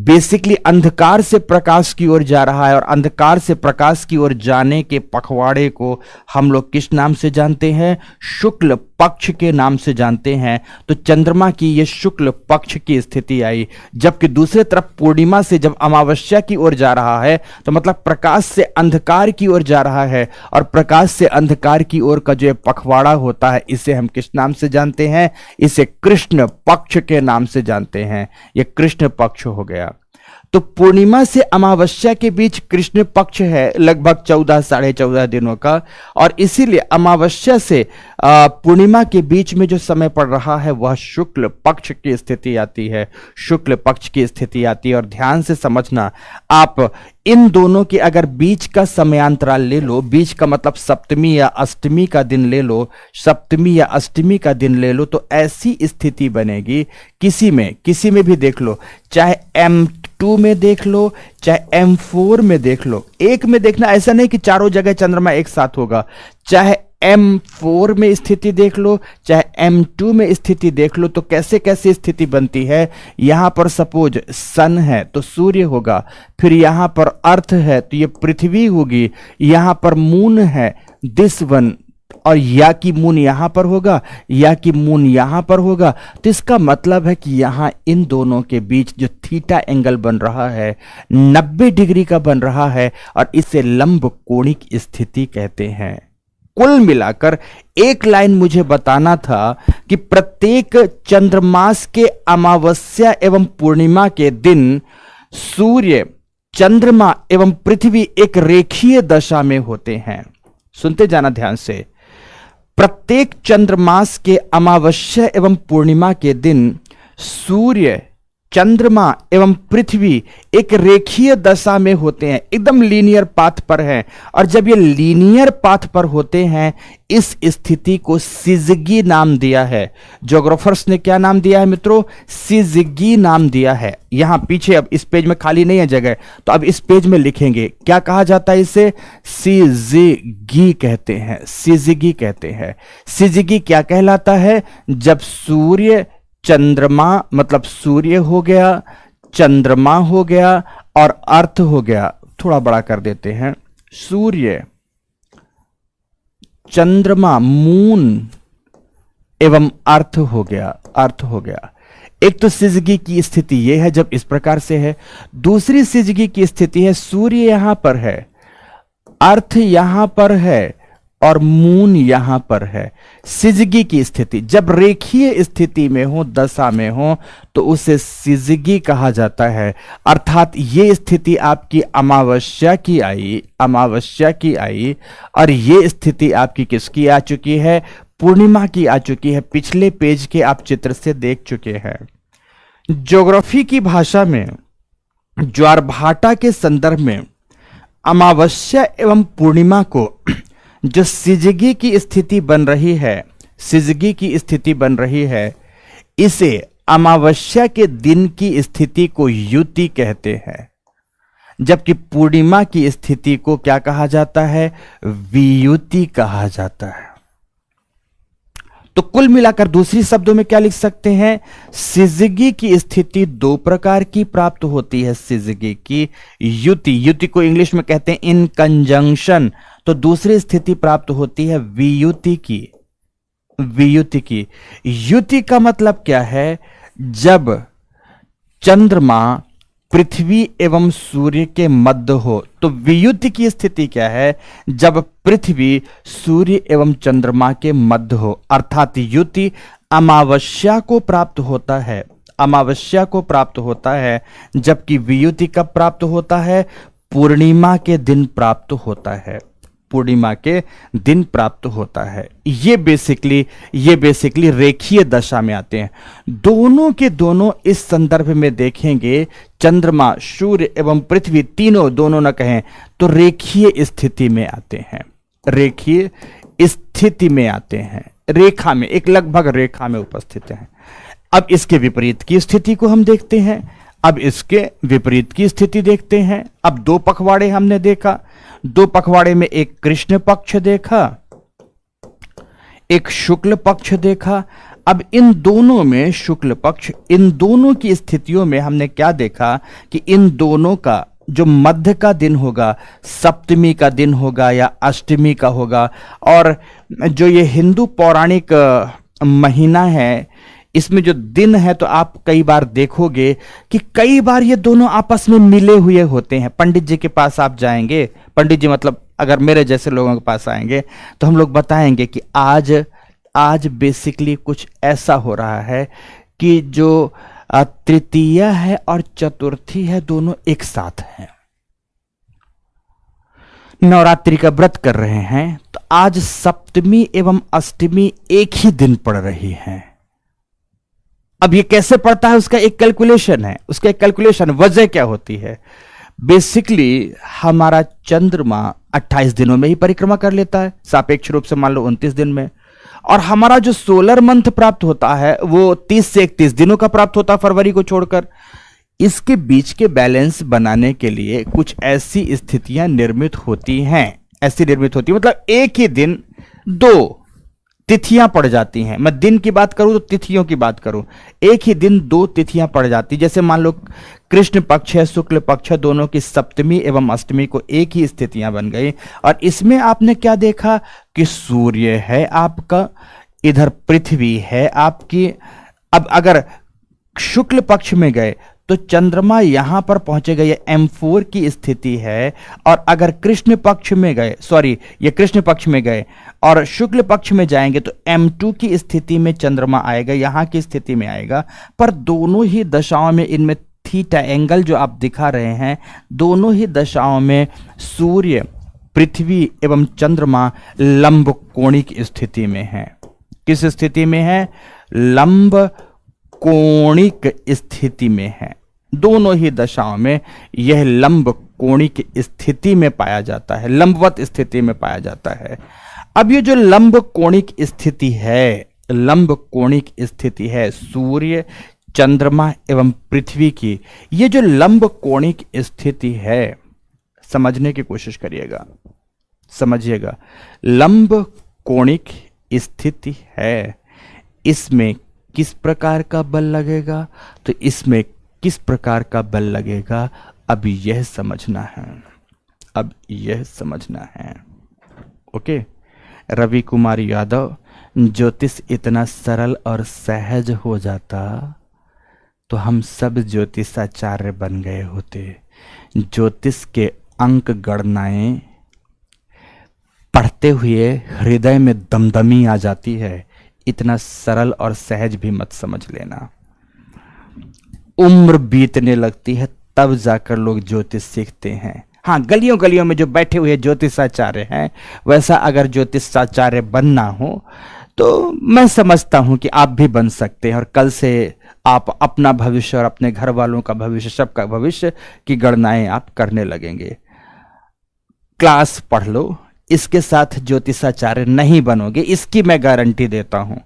बेसिकली अंधकार से प्रकाश की ओर जा रहा है, और अंधकार से प्रकाश की ओर जाने के पखवाड़े को हम लोग किस नाम से जानते हैं? शुक्ल पक्ष के नाम से जानते हैं। तो चंद्रमा की ये शुक्ल पक्ष की स्थिति आई, जबकि दूसरे तरफ पूर्णिमा से जब अमावस्या की ओर जा रहा है तो मतलब प्रकाश से अंधकार की ओर जा रहा है, और प्रकाश से अंधकार की ओर का जो पखवाड़ा होता है, इसे हम किस नाम से जानते हैं? इसे कृष्ण पक्ष के नाम से जानते हैं। यह कृष्ण पक्ष हो गया। तो पूर्णिमा से अमावस्या के बीच कृष्ण पक्ष है लगभग 14 साढ़े 14 दिनों का, और इसीलिए अमावस्या से पूर्णिमा के बीच में जो समय पड़ रहा है वह शुक्ल पक्ष की स्थिति आती है, शुक्ल पक्ष की स्थिति आती है। और ध्यान से समझना, आप इन दोनों के अगर बीच का समयांतराल ले लो, बीच का मतलब सप्तमी या अष्टमी का दिन ले लो, सप्तमी या अष्टमी का दिन ले लो, तो ऐसी स्थिति बनेगी। किसी में भी देख लो, चाहे M2 में देख लो, चाहे M4 में देख लो, एक में देखना, ऐसा नहीं कि चारों जगह चंद्रमा एक साथ होगा, चाहे M4 में स्थिति देख लो, चाहे M2 में स्थिति देख लो, तो कैसे कैसे स्थिति बनती है। यहां पर सपोज सन है तो सूर्य होगा, फिर यहां पर अर्थ है तो ये पृथ्वी होगी, यहां पर मून है दिस वन, और या की मून यहां पर होगा, या की मून यहां पर होगा। तो इसका मतलब है कि यहां इन दोनों के बीच जो थीटा एंगल बन रहा है 90 डिग्री का बन रहा है, और इसे लंब कोणिक स्थिति कहते हैं। कुल मिलाकर एक लाइन मुझे बताना था कि प्रत्येक चंद्रमास के अमावस्या एवं पूर्णिमा के दिन सूर्य, चंद्रमा एवं पृथ्वी एक रेखीय दशा में होते हैं। सुनते जाना ध्यान से। प्रत्येक चंद्रमास के अमावस्या एवं पूर्णिमा के दिन सूर्य, चंद्रमा एवं पृथ्वी एक रेखीय दशा में होते हैं, एकदम लीनियर पाथ पर हैं। और जब ये लीनियर पाथ पर होते हैं, इस स्थिति को सिजगी नाम दिया है। ज्योग्राफर्स ने क्या नाम दिया है मित्रों? सिजगी नाम दिया है। यहां पीछे अब इस पेज में खाली नहीं है जगह, तो अब इस पेज में लिखेंगे क्या कहा जाता है इसे? सिजगी कहते हैं, सिजगी कहते हैं। सिजगी क्या कहलाता है? जब सूर्य, चंद्रमा मतलब सूर्य हो गया, चंद्रमा हो गया और अर्थ हो गया। थोड़ा बड़ा कर देते हैं। सूर्य, चंद्रमा, मून एवं अर्थ हो गया, अर्थ हो गया। एक तो सिजगी की स्थिति यह है जब इस प्रकार से है। दूसरी सिजगी की स्थिति है सूर्य यहां पर है, अर्थ यहां पर है और मून यहां पर है। सिजगी की स्थिति जब रेखीय स्थिति में हो, दशा में हो, तो उसे सिजगी कहा जाता है। अर्थात ये स्थिति आपकी अमावस्या की आई, अमावस्या की आई, और ये स्थिति आपकी किसकी आ चुकी है? पूर्णिमा की आ चुकी है। पिछले पेज के आप चित्र से देख चुके हैं। ज्योग्राफी की भाषा में ज्वारभाटा के संदर्भ में अमावस्या एवं पूर्णिमा को जो सिजगी की स्थिति बन रही है, सिजगी की स्थिति बन रही है, इसे अमावस्या के दिन की स्थिति को युति कहते हैं, जबकि पूर्णिमा की स्थिति को क्या कहा जाता है? वियुति कहा जाता है। तो कुल मिलाकर दूसरी शब्दों में क्या लिख सकते हैं? सिजगी की स्थिति दो प्रकार की प्राप्त होती है। सिजगी की युति, युति को इंग्लिश में कहते हैं इन कंजंक्शन। तो दूसरी स्थिति प्राप्त होती है वियुति की, वियुति की। युति का मतलब क्या है? जब चंद्रमा पृथ्वी एवं सूर्य के मध्य हो। तो वियुति की स्थिति क्या है? जब पृथ्वी सूर्य एवं चंद्रमा के मध्य हो। अर्थात युति अमावस्या को प्राप्त होता है, अमावस्या को प्राप्त होता है, जबकि वियुति कब प्राप्त होता है? पूर्णिमा के दिन प्राप्त होता है, पूर्णिमा के दिन प्राप्त होता है। ये बेसिकली रेखीय दशा में आते हैं। दोनों के दोनों इस संदर्भ में देखेंगे, चंद्रमा, सूर्य एवं पृथ्वी तीनों, दोनों न कहें तो रेखीय स्थिति में आते हैं, रेखीय स्थिति में आते हैं, रेखा में, एक लगभग रेखा में उपस्थित हैं। अब इसके विपरीत की स्थिति को हम देखते हैं। अब इसके विपरीत की स्थिति देखते हैं। अब दो पखवाड़े हमने देखा, दो पखवाड़े में एक कृष्ण पक्ष देखा, एक शुक्ल पक्ष देखा। अब इन दोनों में शुक्ल पक्ष, इन दोनों की स्थितियों में हमने क्या देखा कि इन दोनों का जो मध्य का दिन होगा, सप्तमी का दिन होगा या अष्टमी का होगा। और जो ये हिंदू पौराणिक महीना है, इसमें जो दिन है, तो आप कई बार देखोगे कि कई बार ये दोनों आपस में मिले हुए होते हैं। पंडित जी के पास आप जाएंगे, पंडित जी मतलब अगर मेरे जैसे लोगों के पास आएंगे तो हम लोग बताएंगे कि आज बेसिकली कुछ ऐसा हो रहा है कि जो तृतीया है और चतुर्थी है, दोनों एक साथ हैं। नवरात्रि का व्रत कर रहे हैं, तो आज सप्तमी एवं अष्टमी एक ही दिन पड़ रही है। अब ये कैसे पड़ता है, उसका एक कैलकुलेशन है, उसका एक कैलकुलेशन। वजह क्या होती है? बेसिकली हमारा चंद्रमा 28 दिनों में ही परिक्रमा कर लेता है, सापेक्ष रूप से मान लो 29 दिन में। और हमारा जो सोलर मंथ प्राप्त होता है वो 30 से 31 दिनों का प्राप्त होता है, फरवरी को छोड़कर। इसके बीच के बैलेंस बनाने के लिए कुछ ऐसी स्थितियां निर्मित होती हैं, ऐसी निर्मित होती है, मतलब एक ही दिन दो तिथियां पड़ जाती हैं। मैं दिन की बात करूं तो तिथियों की बात करूं, एक ही दिन दो तिथियां पड़ जाती। जैसे मान लो कृष्ण पक्ष है, शुक्ल पक्ष है, दोनों की सप्तमी एवं अष्टमी को एक ही स्थितियां बन गई। और इसमें आपने क्या देखा कि सूर्य है आपका, इधर पृथ्वी है आपकी। अब अगर शुक्ल पक्ष में गए तो चंद्रमा यहां पर पहुंचेगा, ये M4 की स्थिति है। और अगर कृष्ण पक्ष में गए, सॉरी ये कृष्ण पक्ष में गए और शुक्ल पक्ष में जाएंगे तो M2 की स्थिति में चंद्रमा आएगा, यहां की स्थिति में आएगा। पर दोनों ही दशाओं में इनमें थीटा एंगल जो आप दिखा रहे हैं, दोनों ही दशाओं में सूर्य, पृथ्वी एवं चंद्रमा लंब कोणिक स्थिति में है। किस स्थिति में है? लंब कोणिक स्थिति में है। दोनों ही दशाओं में यह लंब कोणिक स्थिति में पाया जाता है, लंबवत स्थिति में पाया जाता है। अब ये जो लंब कोणिक स्थिति है, लंब कोणिक स्थिति है सूर्य, चंद्रमा एवं पृथ्वी की, ये जो लंब कोणिक स्थिति है, समझने की कोशिश करिएगा, समझिएगा। लंब कोणिक स्थिति है, इसमें किस प्रकार का बल लगेगा, तो इसमें किस प्रकार का बल लगेगा, अब यह समझना है, अब यह समझना है। ओके। रवि कुमार यादव, ज्योतिष इतना सरल और सहज हो जाता तो हम सब ज्योतिषाचार्य बन गए होते। ज्योतिष के अंक गणनाएं पढ़ते हुए हृदय में दमदमी आ जाती है। इतना सरल और सहज भी मत समझ लेना। उम्र बीतने लगती है तब जाकर लोग ज्योतिष सीखते हैं। हाँ, गलियों गलियों में जो बैठे हुए ज्योतिषाचार्य हैं, वैसा अगर ज्योतिषाचार्य बनना हो तो मैं समझता हूं कि आप भी बन सकते हैं। और कल से आप अपना भविष्य और अपने घर वालों का भविष्य, सबका भविष्य की गणनाएं आप करने लगेंगे। क्लास पढ़ लो, इसके साथ ज्योतिषाचार्य नहीं बनोगे, इसकी मैं गारंटी देता हूं।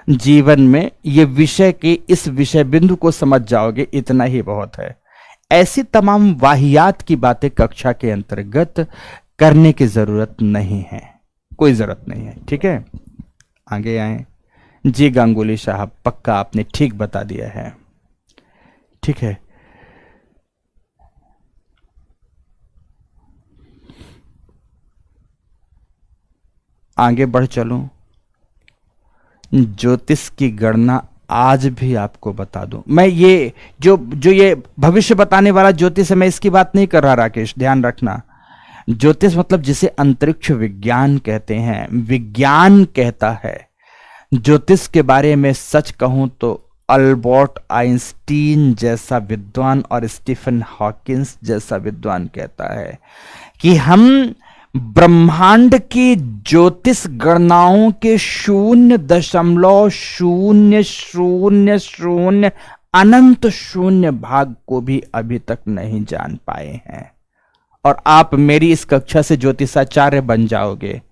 जीवन में ये विषय के इस विषय बिंदु को समझ जाओगे, इतना ही बहुत है। ऐसी तमाम वाहियात की बातें कक्षा के अंतर्गत करने की जरूरत नहीं है, कोई जरूरत नहीं है। ठीक है, आगे आए। जी गांगुली साहब, पक्का आपने ठीक बता दिया है। ठीक है, आगे बढ़ चलूं। ज्योतिष की गणना आज भी आपको बता दूं मैं। ये जो ये भविष्य बताने वाला ज्योतिष है, मैं इसकी बात नहीं कर रहा राकेश, ध्यान रखना। ज्योतिष मतलब जिसे अंतरिक्ष विज्ञान कहते हैं, विज्ञान कहता है। ज्योतिष के बारे में सच कहूं तो अल्बर्ट आइंस्टीन जैसा विद्वान और स्टीफन हॉकिंस जैसा विद्वान कहता है कि हम ब्रह्मांड की ज्योतिष गणनाओं के 0.0000 अनंत शून्य भाग को भी अभी तक नहीं जान पाए हैं। और आप मेरी इस कक्षा से ज्योतिषाचार्य बन जाओगे,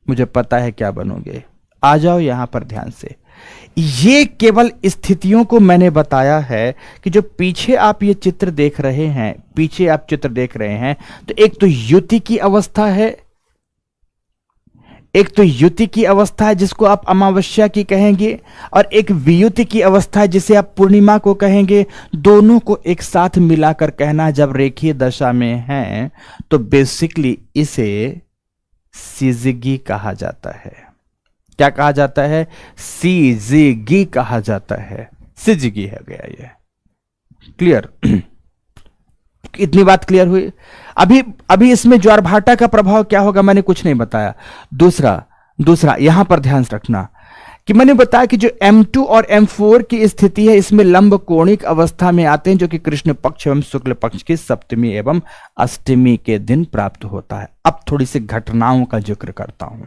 मुझे पता है क्या बनोगे। आ जाओ यहां पर ध्यान से। ये केवल स्थितियों को मैंने बताया है कि जो पीछे आप ये चित्र देख रहे हैं, पीछे आप चित्र देख रहे हैं, तो एक तो युति की अवस्था है, एक तो युति की अवस्था है जिसको आप अमावस्या की कहेंगे, और एक वियुति की अवस्था है जिसे आप पूर्णिमा को कहेंगे। दोनों को एक साथ मिलाकर कहना जब रेखीय दशा में है तो बेसिकली इसे सिजगी कहा जाता है। क्या कहा जाता है? सिजगी कहा जाता है। सिजगी है गया ये। क्लियर? इतनी बात क्लियर हुई। अभी इसमें ज्वारभाटा का प्रभाव क्या होगा मैंने कुछ नहीं बताया। दूसरा यहां पर ध्यान रखना कि मैंने बताया कि जो M2 और M4 की स्थिति है, इसमें लंब कोणिक अवस्था में आते हैं, जो कि कृष्ण पक्ष एवं शुक्ल पक्ष की सप्तमी एवं अष्टमी के दिन प्राप्त होता है। अब थोड़ी सी घटनाओं का जिक्र करता हूं,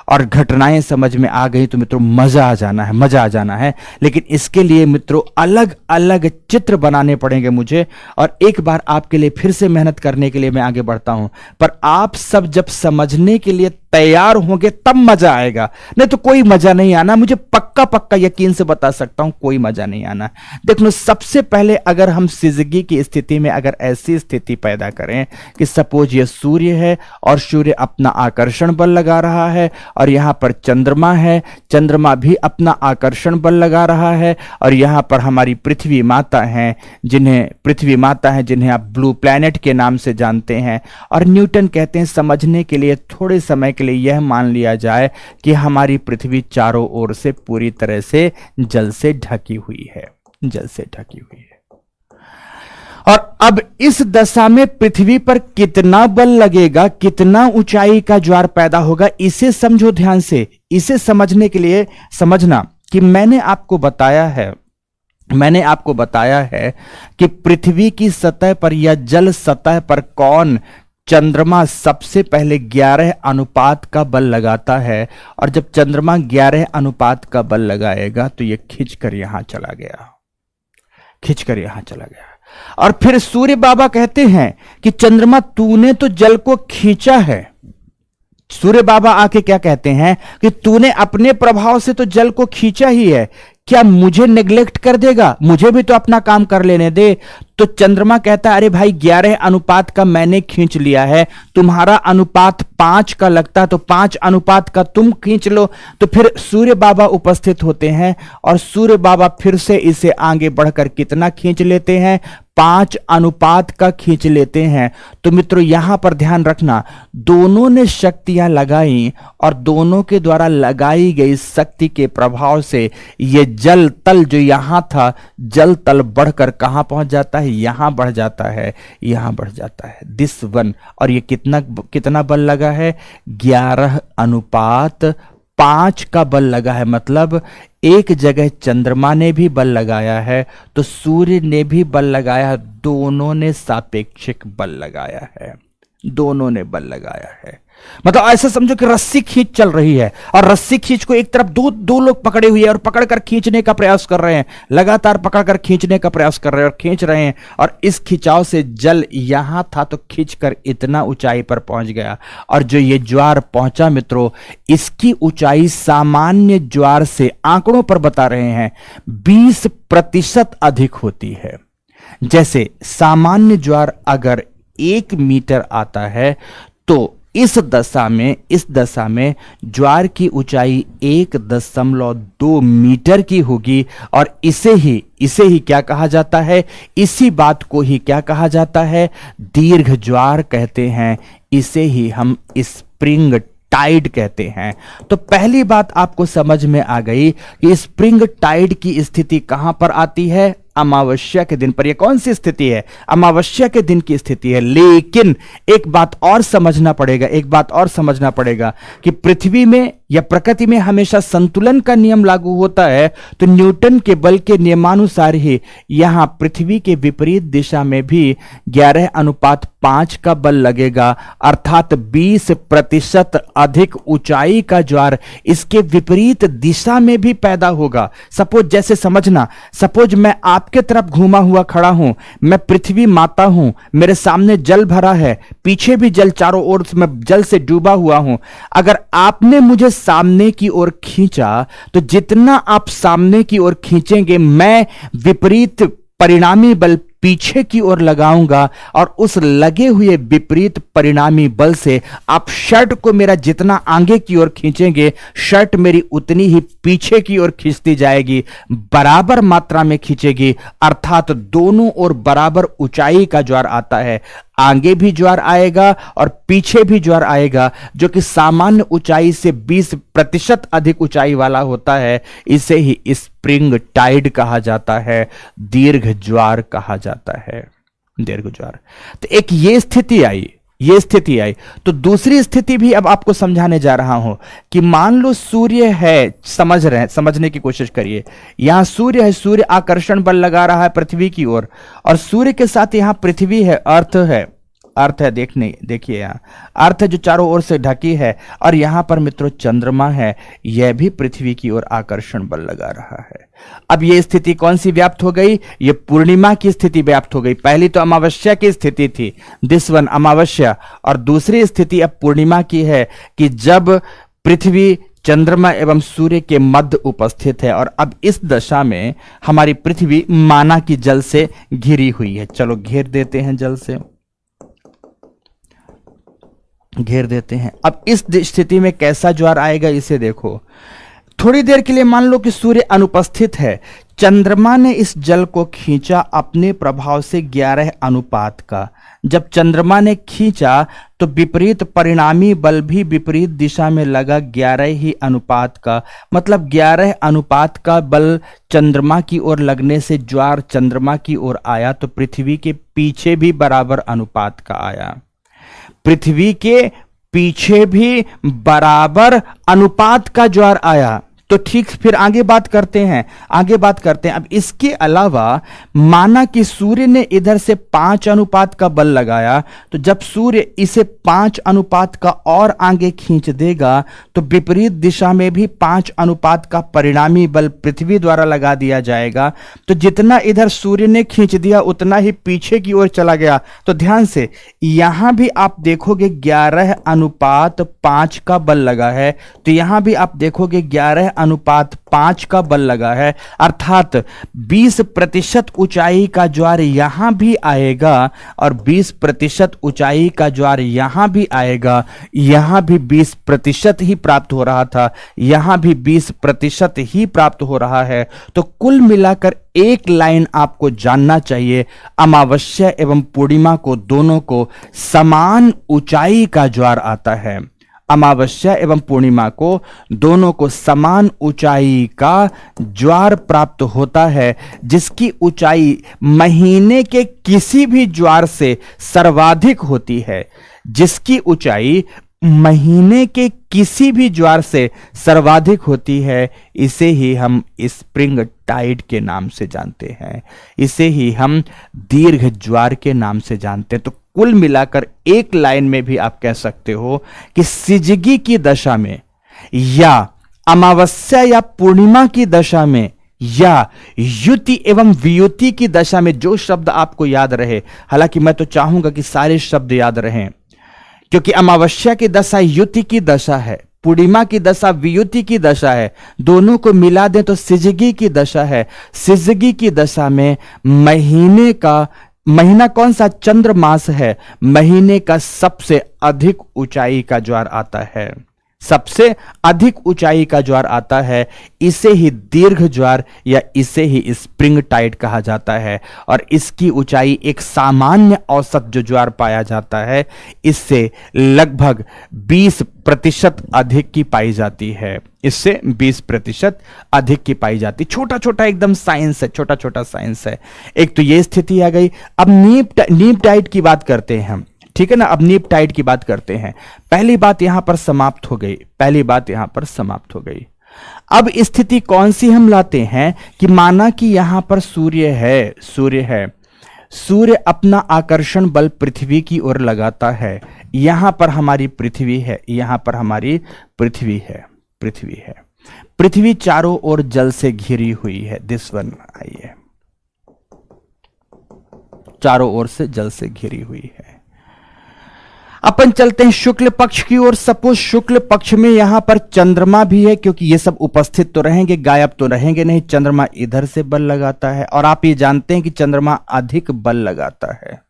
और घटनाएं समझ में आ गई तो मित्रों मजा आ जाना है, मजा आ जाना है। लेकिन इसके लिए मित्रों अलग अलग चित्र बनाने पड़ेंगे मुझे, और एक बार आपके लिए फिर से मेहनत करने के लिए मैं आगे बढ़ता हूं। पर आप सब जब समझने के लिए तैयार होंगे तब मजा आएगा, नहीं तो कोई मजा नहीं आना। मुझे पक्का पक्का यकीन से बता सकता हूं, कोई मजा नहीं आना। देख लो, सबसे पहले अगर हम सिजगी की स्थिति में अगर ऐसी स्थिति पैदा करें कि सपोज ये सूर्य है और सूर्य अपना आकर्षण बल लगा रहा है, और यहां पर चंद्रमा है, चंद्रमा भी अपना आकर्षण बल लगा रहा है, और यहां पर हमारी पृथ्वी माता है, जिन्हें आप ब्लू प्लैनेट के नाम से जानते हैं। और न्यूटन कहते हैं समझने के लिए थोड़े समय के लिए यह मान लिया जाए कि हमारी पृथ्वी चारों ओर से पूरी तरह से जल से ढकी हुई है, जल से ढकी हुई है। और अब इस दशा में पृथ्वी पर कितना बल लगेगा, कितना ऊंचाई का ज्वार पैदा होगा, इसे समझो ध्यान से। इसे समझने के लिए समझना कि मैंने आपको बताया है कि पृथ्वी की सतह पर या जल सतह पर कौन, चंद्रमा सबसे पहले 11 अनुपात का बल लगाता है, और जब चंद्रमा 11 अनुपात का बल लगाएगा तो यह खींचकर यहां चला गया, और फिर सूर्य बाबा कहते हैं कि चंद्रमा तूने तो जल को खींचा है। सूर्य बाबा आके क्या कहते हैं कि तूने अपने प्रभाव से तो जल को खींचा ही है, क्या मुझे नेग्लेक्ट कर देगा, मुझे भी तो अपना काम कर लेने दे। तो चंद्रमा कहता है अरे भाई 11 अनुपात का मैंने खींच लिया है, तुम्हारा अनुपात 5 का लगता तो 5 अनुपात का तुम खींच लो। तो फिर सूर्य बाबा उपस्थित होते हैं और सूर्य बाबा फिर से इसे आगे बढ़कर कितना खींच लेते हैं, 5 अनुपात का खींच लेते हैं। तो मित्रों यहां पर ध्यान रखना, दोनों ने शक्तियां लगाई और दोनों के द्वारा लगाई गई शक्ति के प्रभाव से ये जल तल जो यहां था, जल तल बढ़कर कहां पहुंच जाता है, यहां बढ़ जाता है, यहां बढ़ जाता है दिस वन। और ये कितना बल लगा है, 11 अनुपात 5 का बल लगा है। मतलब एक जगह चंद्रमा ने भी बल लगाया है तो सूर्य ने भी बल लगाया है, दोनों ने सापेक्षिक बल लगाया है, दोनों ने बल लगाया है। मतलब ऐसा समझो कि रस्सी खींच चल रही है और रस्सी खींच को एक तरफ दो लोग पकड़े हुए हैं और पकड़कर खींचने का प्रयास कर रहे हैं, लगातार पकड़कर खींचने का प्रयास कर रहे हैं और खींच रहे हैं। और इस खिंचाव से जल यहां था तो खींचकर इतना ऊंचाई पर पहुंच गया। और जो ये ज्वार पहुंचा मित्रों, इसकी ऊंचाई सामान्य ज्वार से आंकड़ों पर बता रहे हैं 20% अधिक होती है। जैसे सामान्य ज्वार अगर 1 मीटर आता है तो इस दशा में ज्वार की ऊंचाई 1.2 मीटर की होगी। और इसे ही क्या कहा जाता है, इसी बात को ही क्या कहा जाता है, दीर्घ ज्वार कहते हैं। इसे ही हम स्प्रिंग टाइड कहते हैं। तो पहली बात आपको समझ में आ गई कि स्प्रिंग टाइड की स्थिति कहां पर आती है, अमावस्या के दिन पर। यह कौन सी स्थिति है, अमावस्या के दिन की स्थिति है। लेकिन एक बात और समझना पड़ेगा कि पृथ्वी में या प्रकृति में हमेशा संतुलन का नियम लागू होता है। तो न्यूटन के बल के नियमानुसार ही यहां पृथ्वी के विपरीत दिशा में भी 11 अनुपात 5 का बल लगेगा, अर्थात 20% अधिक ऊंचाई का ज्वार इसके विपरीत दिशा में भी पैदा होगा। सपोज जैसे समझना, सपोज मैं आपके तरफ घूमा हुआ खड़ा हूं, मैं पृथ्वी माता हूं, मेरे सामने जल भरा है, पीछे भी जल, चारों ओर मैं जल से डूबा हुआ हूं। अगर आपने मुझे सामने की ओर खींचा तो जितना आप सामने की ओर खींचेंगे मैं विपरीत परिणामी बल पीछे की ओर लगाऊंगा, और उस लगे हुए विपरीत परिणामी बल से आप शर्ट को मेरा जितना आगे की ओर खींचेंगे, शर्ट मेरी उतनी ही पीछे की ओर खींचती जाएगी, बराबर मात्रा में खींचेगी। अर्थात दोनों ओर बराबर ऊंचाई का ज्वार आता है, आगे भी ज्वार आएगा और पीछे भी ज्वार आएगा, जो कि सामान्य ऊंचाई से 20% अधिक ऊंचाई वाला होता है। इसे ही स्प्रिंग टाइड कहा जाता है, दीर्घ ज्वार कहा जाता है, दीर्घ ज्वार। तो एक ये स्थिति आई। तो दूसरी स्थिति भी अब आपको समझाने जा रहा हूं कि मान लो सूर्य है, समझने की कोशिश करिए। यहां सूर्य है, सूर्य आकर्षण बल लगा रहा है पृथ्वी की ओर, और सूर्य के साथ यहां पृथ्वी है, अर्थ है। अर्थ है, देखिए यहाँ अर्थ है जो चारों ओर से ढकी है, और यहाँ पर मित्रों चंद्रमा है, यह भी पृथ्वी की ओर आकर्षण बल लगा रहा है। अब ये स्थिति कौन सी व्याप्त हो गई? ये पूर्णिमा की स्थिति व्याप्त हो गई। पहली तो अमावस्या की स्थिति थी, दिस वन अमावस्या, और दूसरी स्थिति अब पूर्णिमा की है कि जब पृथ्वी चंद्रमा एवं सूर्य के मध्य उपस्थित है, और अब इस दशा में हमारी पृथ्वी माना कि जल से घिरी हुई है। चलो घेर देते हैं, जल से घेर देते हैं। अब इस स्थिति में कैसा ज्वार आएगा इसे देखो। थोड़ी देर के लिए मान लो कि सूर्य अनुपस्थित है, चंद्रमा ने इस जल को खींचा अपने प्रभाव से 11 अनुपात का। जब चंद्रमा ने खींचा तो विपरीत परिणामी बल भी विपरीत दिशा में लगा 11 ही अनुपात का, मतलब 11 अनुपात का बल चंद्रमा की ओर लगने से ज्वार चंद्रमा की ओर आया, तो पृथ्वी के पीछे भी बराबर अनुपात का आया। पृथ्वी के पीछे भी बराबर अनुपात का ज्वार आया। तो ठीक, फिर आगे बात करते हैं। अब इसके अलावा माना कि सूर्य ने इधर से 5 अनुपात का बल लगाया, तो जब सूर्य इसे 5 अनुपात का और आगे खींच देगा तो विपरीत दिशा में भी 5 अनुपात का परिणामी बल पृथ्वी द्वारा लगा दिया जाएगा। तो जितना इधर सूर्य ने खींच दिया उतना ही पीछे की ओर चला गया। तो ध्यान से यहां भी आप देखोगे 11 अनुपात 5 का बल लगा है, तो यहां भी आप देखोगे 11 अनुपात 5 का बल लगा है, अर्थात 20% ऊंचाई का ज्वार यहां भी आएगा और 20% ऊंचाई का ज्वार यहां भी आएगा। यहां भी 20% ही प्राप्त हो रहा था, यहां भी 20% ही प्राप्त हो रहा है। तो कुल मिलाकर एक लाइन आपको जानना चाहिए, अमावस्या एवं पूर्णिमा को दोनों को समान ऊंचाई का ज्वार आता है। अमावस्या एवं पूर्णिमा को दोनों को समान ऊंचाई का ज्वार प्राप्त होता है, जिसकी ऊंचाई महीने के किसी भी ज्वार से सर्वाधिक होती है। जिसकी ऊंचाई महीने के किसी भी ज्वार से सर्वाधिक होती है, इसे ही हम स्प्रिंग टाइड के नाम से जानते हैं, इसे ही हम दीर्घ ज्वार के नाम से जानते हैं। तो कुल मिलाकर एक लाइन में भी आप कह सकते हो कि सिजगी की दशा में या अमावस्या या पूर्णिमा की दशा में या युति एवं वियुति की दशा में जो शब्द आपको याद रहे, हालांकि मैं तो चाहूंगा कि सारे शब्द याद रहें, क्योंकि अमावस्या की दशा युति की दशा है, पूर्णिमा की दशा वियुति की दशा है, दोनों को मिला दें तो सिजगी की दशा है। सिजगी की दशा में महीना कौन सा? चंद्रमास है। महीने का सबसे अधिक ऊंचाई का ज्वार आता है, सबसे अधिक ऊंचाई का ज्वार आता है। इसे ही दीर्घ ज्वार या इसे ही स्प्रिंग टाइड कहा जाता है, और इसकी ऊंचाई एक सामान्य औसत जो ज्वार पाया जाता है इससे लगभग 20% अधिक की पाई जाती है, इससे 20% अधिक की पाई जाती। छोटा छोटा एकदम साइंस है, छोटा छोटा साइंस है। एक तो ये स्थिति आ गई। अब नीप टाइड की बात करते हैं हम, ठीक है ना। अब नीप टाइड की बात करते हैं। पहली बात यहां पर समाप्त हो गई। अब स्थिति कौन सी हम लाते हैं कि माना कि यहां पर सूर्य है, सूर्य अपना आकर्षण बल पृथ्वी की ओर लगाता है। यहां पर हमारी पृथ्वी है, पृथ्वी चारों ओर जल से घिरी हुई है। दिस वन आइए, चारों ओर से जल से घिरी हुई है। अपन चलते हैं शुक्ल पक्ष की ओर। सपोज शुक्ल पक्ष में यहां पर चंद्रमा भी है, क्योंकि ये सब उपस्थित तो रहेंगे, गायब तो रहेंगे नहीं। चंद्रमा इधर से बल लगाता है, और आप ये जानते हैं कि चंद्रमा अधिक बल लगाता है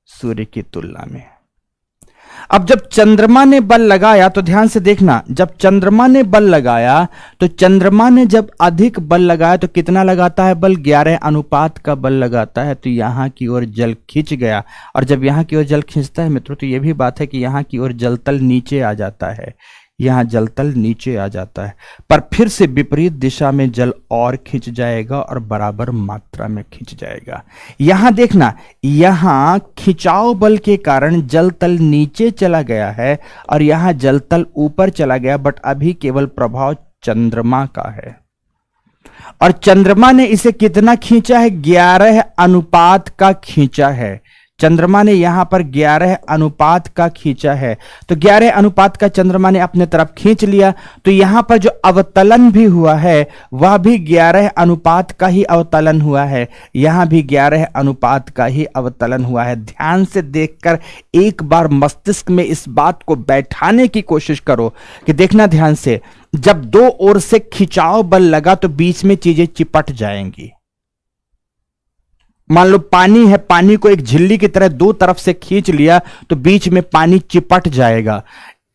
सूर्य की तुलना में। अब जब चंद्रमा ने बल लगाया तो ध्यान से देखना, जब चंद्रमा ने बल लगाया तो चंद्रमा ने जब अधिक बल लगाया तो कितना लगाता है बल? 11 अनुपात का बल लगाता है। तो यहां की ओर जल खिंच गया, और जब यहां की ओर जल खींचता है मित्रों तो यह भी बात है कि यहां की ओर जलतल नीचे आ जाता है, यहां जलतल नीचे आ जाता है। पर फिर से विपरीत दिशा में जल और खिंच जाएगा और बराबर मात्रा में खिंच जाएगा। यहां देखना, यहां खिंचाव बल के कारण जलतल नीचे चला गया है और यहां जलतल ऊपर चला गया, बट अभी केवल प्रभाव चंद्रमा का है। और चंद्रमा ने इसे कितना खींचा है? 11 अनुपात का खींचा है। चंद्रमा ने यहां पर 11 अनुपात का खींचा है, तो 11 अनुपात का चंद्रमा ने अपने तरफ खींच लिया, तो यहां पर जो अवतलन भी हुआ है वह भी 11 अनुपात का ही अवतलन हुआ है, यहां भी 11 अनुपात का ही अवतलन हुआ है। ध्यान से देखकर एक बार मस्तिष्क में इस बात को बैठाने की कोशिश करो कि देखना ध्यान से, जब दो ओर से खिंचाव बल लगा तो बीच में चीजें चिपट जाएंगी। मान लो पानी है, पानी को एक झिल्ली की तरह दो तरफ से खींच लिया तो बीच में पानी चिपट जाएगा।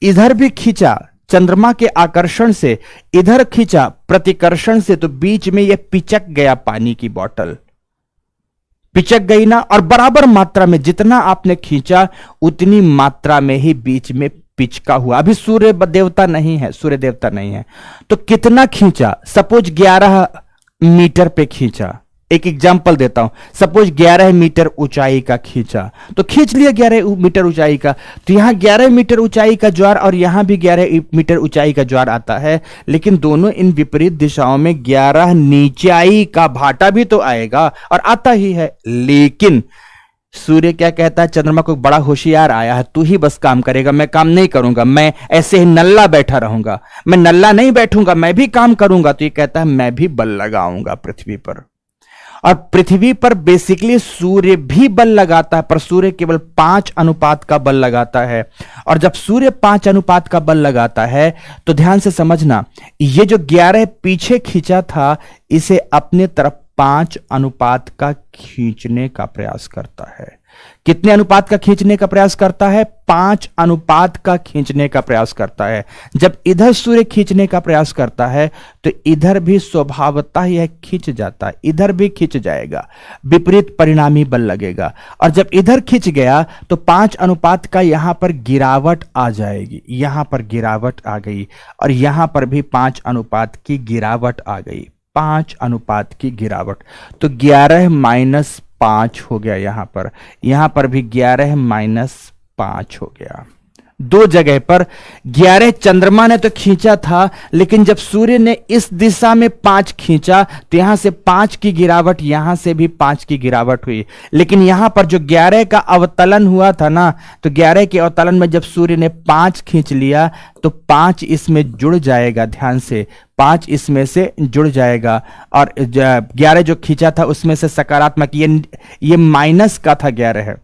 इधर भी खींचा चंद्रमा के आकर्षण से, इधर खींचा प्रतिकर्षण से, तो बीच में यह पिचक गया, पानी की बोतल पिचक गई ना, और बराबर मात्रा में जितना आपने खींचा उतनी मात्रा में ही बीच में पिचका हुआ। अभी सूर्य देवता नहीं है, सूर्य देवता नहीं है, तो कितना खींचा, सपोज 11 मीटर पे खींचा, एक एग्जाम्पल देता हूं, सपोज 11 मीटर ऊंचाई का खींचा, तो खींच लिया 11 मीटर ऊंचाई का, तो यहां 11 मीटर ऊंचाई का ज्वार और यहां भी 11 मीटर ऊंचाई का ज्वार आता है, लेकिन दोनों इन विपरीत दिशाओं में 11 नीचाई का भाटा भी तो आएगा और आता ही है। लेकिन सूर्य क्या कहता है, चंद्रमा को बड़ा होशियार आया है, तू ही बस काम करेगा, मैं काम नहीं करूंगा, मैं ऐसे ही नल्ला बैठा रहूंगा, मैं नल्ला नहीं बैठूंगा, मैं भी काम करूंगा। तो ये कहता है मैं भी बल लगाऊंगा पृथ्वी पर, और पृथ्वी पर बेसिकली सूर्य भी बल लगाता है, पर सूर्य केवल 5 अनुपात का बल लगाता है। और जब सूर्य 5 अनुपात का बल लगाता है तो ध्यान से समझना, ये जो 11 पीछे खींचा था इसे अपने तरफ 5 अनुपात का खींचने का प्रयास करता है। कितने अनुपात का खींचने का प्रयास करता है? 5 अनुपात का खींचने का प्रयास करता है। जब इधर सूर्य खींचने का प्रयास करता है तो इधर भी स्वभावतः यह खींच जाता है, इधर भी खींच जाएगा, विपरीत परिणामी बल लगेगा। और जब इधर खींच गया तो 5 अनुपात का यहां पर गिरावट आ जाएगी, यहां पर गिरावट आ गई, और यहां पर भी 5 अनुपात की गिरावट आ गई, 5 अनुपात की गिरावट। तो 11 - 5 हो गया, यहां पर भी 11 - 5 हो गया। दो जगह पर 11 चंद्रमा ने तो खींचा था, लेकिन जब सूर्य ने इस दिशा में 5 खींचा तो यहां से 5 की गिरावट, यहां से भी 5 की गिरावट हुई। लेकिन यहां पर जो 11 का अवतलन हुआ था ना, तो 11 के अवतलन में जब सूर्य ने 5 खींच लिया तो 5 इसमें जुड़ जाएगा, ध्यान से 5 इसमें से जुड़ जाएगा। और 11 जो खींचा था उसमें से सकारात्मक, ये माइनस का था 11 है,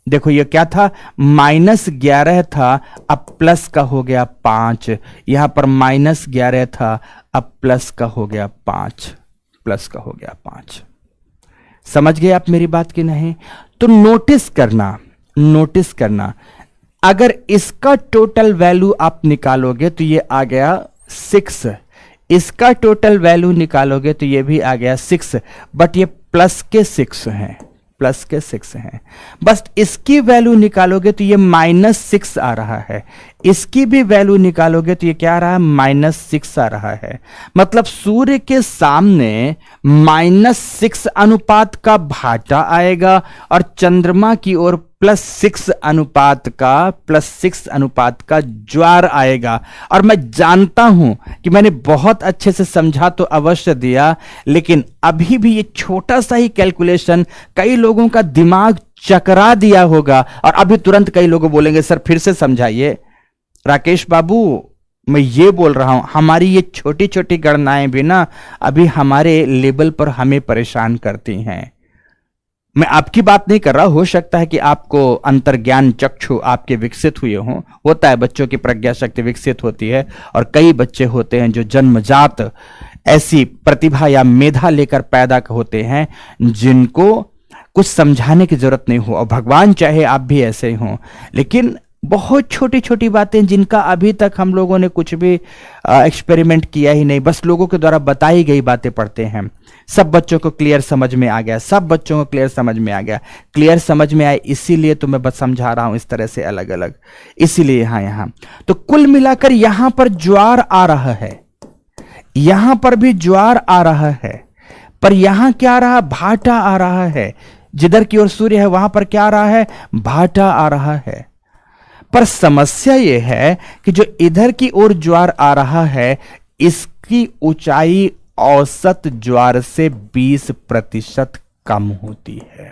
देखो ये क्या था, -11 था, अब प्लस का हो गया 5, यहां पर -11 था, अब प्लस का हो गया 5, प्लस का हो गया 5। समझ गए आप मेरी बात की नहीं? तो नोटिस करना, अगर इसका टोटल वैल्यू आप निकालोगे तो ये आ गया 6, इसका टोटल वैल्यू निकालोगे तो ये भी आ गया 6, बट ये प्लस के 6 हैं, प्लस के 6 हैं। बस इसकी वैल्यू निकालोगे तो ये -6 आ रहा है, इसकी भी वैल्यू निकालोगे तो ये क्या आ रहा है, -6 आ रहा है। मतलब सूर्य के सामने -6 अनुपात का भाटा आएगा और चंद्रमा की ओर +6 अनुपात का ज्वार आएगा। और मैं जानता हूं कि मैंने बहुत अच्छे से समझा तो अवश्य दिया, लेकिन अभी भी ये छोटा सा ही कैलकुलेशन कई लोगों का दिमाग चकरा दिया होगा, और अभी तुरंत कई लोग बोलेंगे सर फिर से समझाइए। राकेश बाबू, मैं ये बोल रहा हूं, हमारी ये छोटी छोटी गणनाएं भी ना अभी हमारे लेवल पर हमें परेशान करती हैं। मैं आपकी बात नहीं कर रहा, हो सकता है कि आपको अंतर्ज्ञान चक्षु आपके विकसित हुए हों, होता है, बच्चों की प्रज्ञा शक्ति विकसित होती है, और कई बच्चे होते हैं जो जन्मजात ऐसी प्रतिभा या मेधा लेकर पैदा होते हैं जिनको कुछ समझाने की जरूरत नहीं हो, और भगवान चाहे आप भी ऐसे ही हों। लेकिन बहुत छोटी छोटी बातें जिनका अभी तक हम लोगों ने कुछ भी एक्सपेरिमेंट किया ही नहीं, बस लोगों के द्वारा बताई गई बातें पढ़ते हैं। सब बच्चों को क्लियर समझ में आ गया, सब बच्चों को क्लियर समझ में आ गया। क्लियर समझ में आए इसीलिए तो मैं बस समझा रहा हूं इस तरह से अलग अलग, इसीलिए यहां तो कुल मिलाकर यहां पर ज्वार आ रहा है, यहां पर भी ज्वार आ रहा है, पर यहां क्या आ रहा, भाटा आ रहा है। जिधर की ओर सूर्य है वहां पर क्या आ रहा है, भाटा आ रहा है। पर समस्या यह है कि जो इधर की ओर ज्वार आ रहा है इसकी ऊंचाई औसत ज्वार से 20% कम होती है।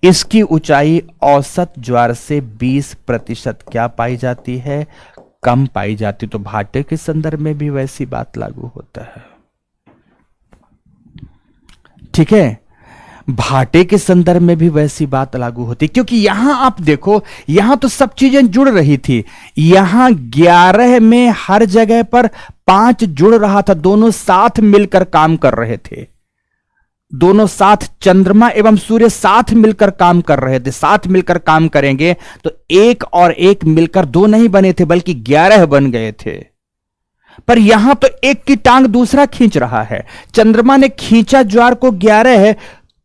इसकी ऊंचाई औसत ज्वार से 20% क्या पाई जाती है? कम पाई जाती। तो भाटे के संदर्भ में भी वैसी बात लागू होता है। ठीक है, भाटे के संदर्भ में भी वैसी बात लागू होती, क्योंकि यहां आप देखो, यहां तो सब चीजें जुड़ रही थी। यहां 11 में हर जगह पर 5 जुड़ रहा था, दोनों साथ मिलकर काम कर रहे थे। दोनों साथ, चंद्रमा एवं सूर्य साथ मिलकर काम कर रहे थे। साथ मिलकर काम करेंगे तो एक और एक मिलकर 2 नहीं बने थे, बल्कि 11 बन गए थे। पर यहां तो एक की टांग दूसरा खींच रहा है। चंद्रमा ने खींचा ज्वार को 11 है,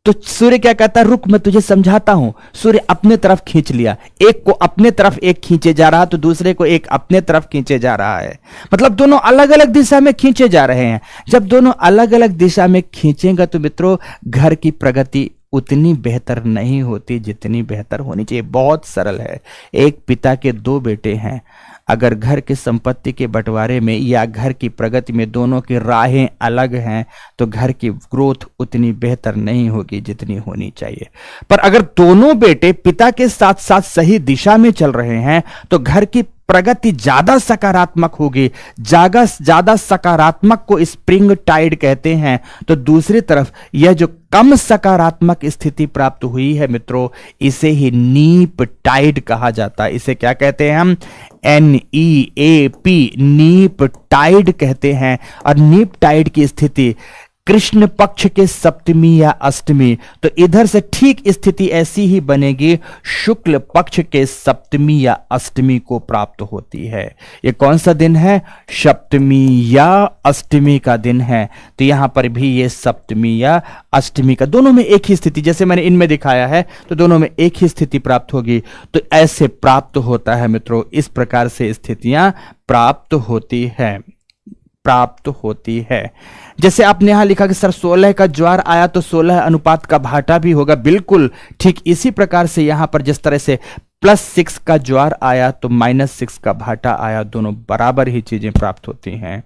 तो सूर्य क्या कहता है, रुक मैं तुझे समझाता हूं। सूर्य अपने तरफ खींच लिया, एक को अपने तरफ एक खींचे जा रहा, तो दूसरे को एक अपने तरफ खींचे जा रहा है। मतलब दोनों अलग अलग दिशा में खींचे जा रहे हैं। जब दोनों अलग अलग दिशा में खींचेगा तो मित्रों घर की प्रगति उतनी बेहतर नहीं होती जितनी बेहतर होनी चाहिए। बहुत सरल है। एक पिता के 2 बेटे हैं, अगर घर की संपत्ति के बंटवारे में या घर की प्रगति में दोनों की राहें अलग हैं तो घर की ग्रोथ उतनी बेहतर नहीं होगी जितनी होनी चाहिए। पर अगर दोनों बेटे पिता के साथ साथ सही दिशा में चल रहे हैं तो घर की प्रगति ज्यादा सकारात्मक होगी। ज्यादा सकारात्मक को स्प्रिंग टाइड कहते हैं। तो दूसरी तरफ यह जो कम सकारात्मक स्थिति प्राप्त हुई है मित्रों, इसे ही नीप टाइड कहा जाता है। इसे क्या कहते हैं हम? NEAP, नीप टाइड कहते हैं। और नीप टाइड की स्थिति कृष्ण पक्ष के सप्तमी या अष्टमी, तो इधर से ठीक स्थिति ऐसी ही बनेगी, शुक्ल पक्ष के सप्तमी या अष्टमी को प्राप्त होती है। ये कौन सा दिन है? सप्तमी या अष्टमी का दिन है। तो यहां पर भी ये सप्तमी या अष्टमी का, दोनों में एक ही स्थिति, जैसे मैंने इनमें दिखाया है, तो दोनों में एक ही स्थिति प्राप्त होगी। तो ऐसे प्राप्त होता है मित्रों, इस प्रकार से स्थितियां प्राप्त होती है। जैसे आपने यहां लिखा कि सर 16 का ज्वार आया तो 16 अनुपात का भाटा भी होगा। बिल्कुल ठीक इसी प्रकार से यहां पर जिस तरह से +6 का ज्वार आया तो -6 का भाटा आया, दोनों बराबर ही चीजें प्राप्त होती हैं।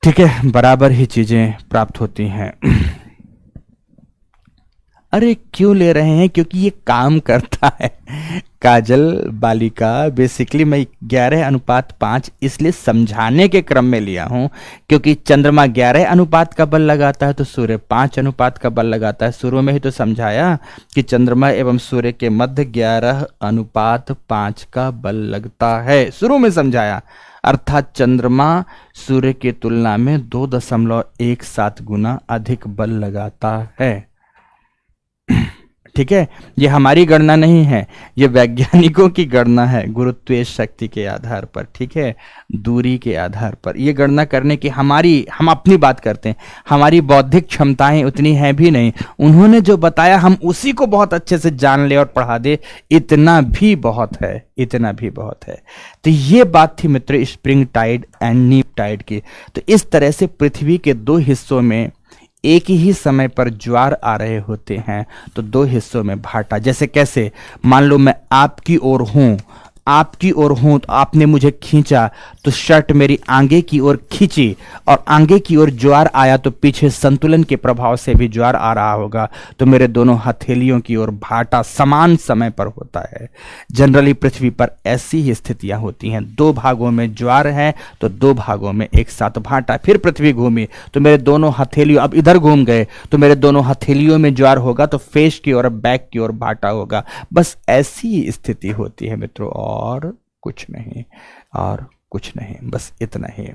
ठीक है, बराबर ही चीजें प्राप्त होती हैं। अरे क्यों ले रहे हैं? क्योंकि ये काम करता है। काजल बालिका, बेसिकली मैं 11:5 इसलिए समझाने के क्रम में लिया हूं, क्योंकि चंद्रमा 11 अनुपात का बल लगाता है तो सूर्य 5 अनुपात का बल लगाता है। शुरू में ही तो समझाया कि चंद्रमा एवं सूर्य के मध्य 11:5 का बल लगता है। शुरू में समझाया, अर्थात चंद्रमा सूर्य की तुलना में 2.17 गुना अधिक बल लगाता है। ठीक है, ये हमारी गणना नहीं है, ये वैज्ञानिकों की गणना है, गुरुत्वीय शक्ति के आधार पर। ठीक है, दूरी के आधार पर ये गणना करने की हम अपनी बात करते हैं, हमारी बौद्धिक क्षमताएं उतनी हैं भी नहीं। उन्होंने जो बताया हम उसी को बहुत अच्छे से जान ले और पढ़ा दे, इतना भी बहुत है, इतना भी बहुत है। तो ये बात थी मित्र स्प्रिंग टाइड एंड नीप टाइड की। तो इस तरह से पृथ्वी के 2 हिस्सों में एक ही समय पर ज्वार आ रहे होते हैं, तो 2 हिस्सों में भाटा। जैसे कैसे? मान लो मैं आपकी ओर हूं तो आपने मुझे खींचा तो शर्ट मेरी आगे की ओर खींची और आगे की ओर ज्वार आया तो पीछे संतुलन के प्रभाव से भी ज्वार आ रहा होगा, तो मेरे दोनों हथेलियों की ओर भाटा समान समय पर होता है। जनरली पृथ्वी पर ऐसी ही स्थितियां होती हैं, 2 भागों में ज्वार है तो 2 भागों में एक साथ भाटा। फिर पृथ्वी घूमी तो मेरे दोनों हथेलियों, अब इधर घूम गए तो मेरे दोनों हथेलियों में ज्वार होगा, तो फेस की ओर बैक की ओर भाटा होगा। बस ऐसी स्थिति होती है मित्रों, और कुछ नहीं, बस इतना ही।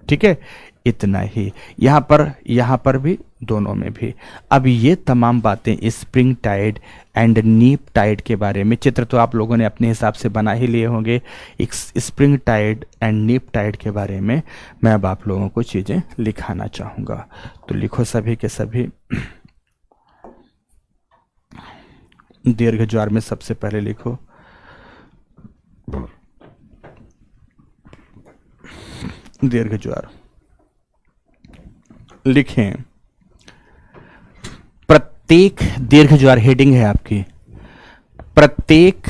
ठीक है, इतना ही। यहां पर भी, दोनों में भी। अब ये तमाम बातें स्प्रिंग टाइड एंड नीप टाइड के बारे में, चित्र तो आप लोगों ने अपने हिसाब से बना ही लिए होंगे। एक स्प्रिंग टाइड एंड नीप टाइड के बारे में मैं अब आप लोगों को चीजें लिखाना चाहूंगा। तो लिखो सभी के सभी। दीर्घ ज्वार में सबसे पहले लिखो दीर्घ ज्वार। लिखें प्रत्येक दीर्घ ज्वार, हेडिंग है आपकी, प्रत्येक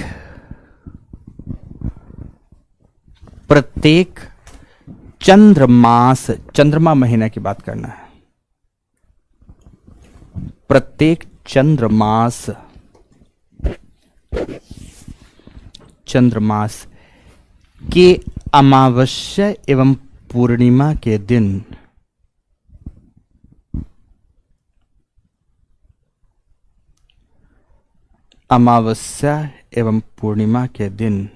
चंद्रमा महीना की बात करना है। प्रत्येक चंद्रमास, चंद्रमास के अमावस्या एवं पूर्णिमा के दिन अमावस्या एवं पूर्णिमा के दिन।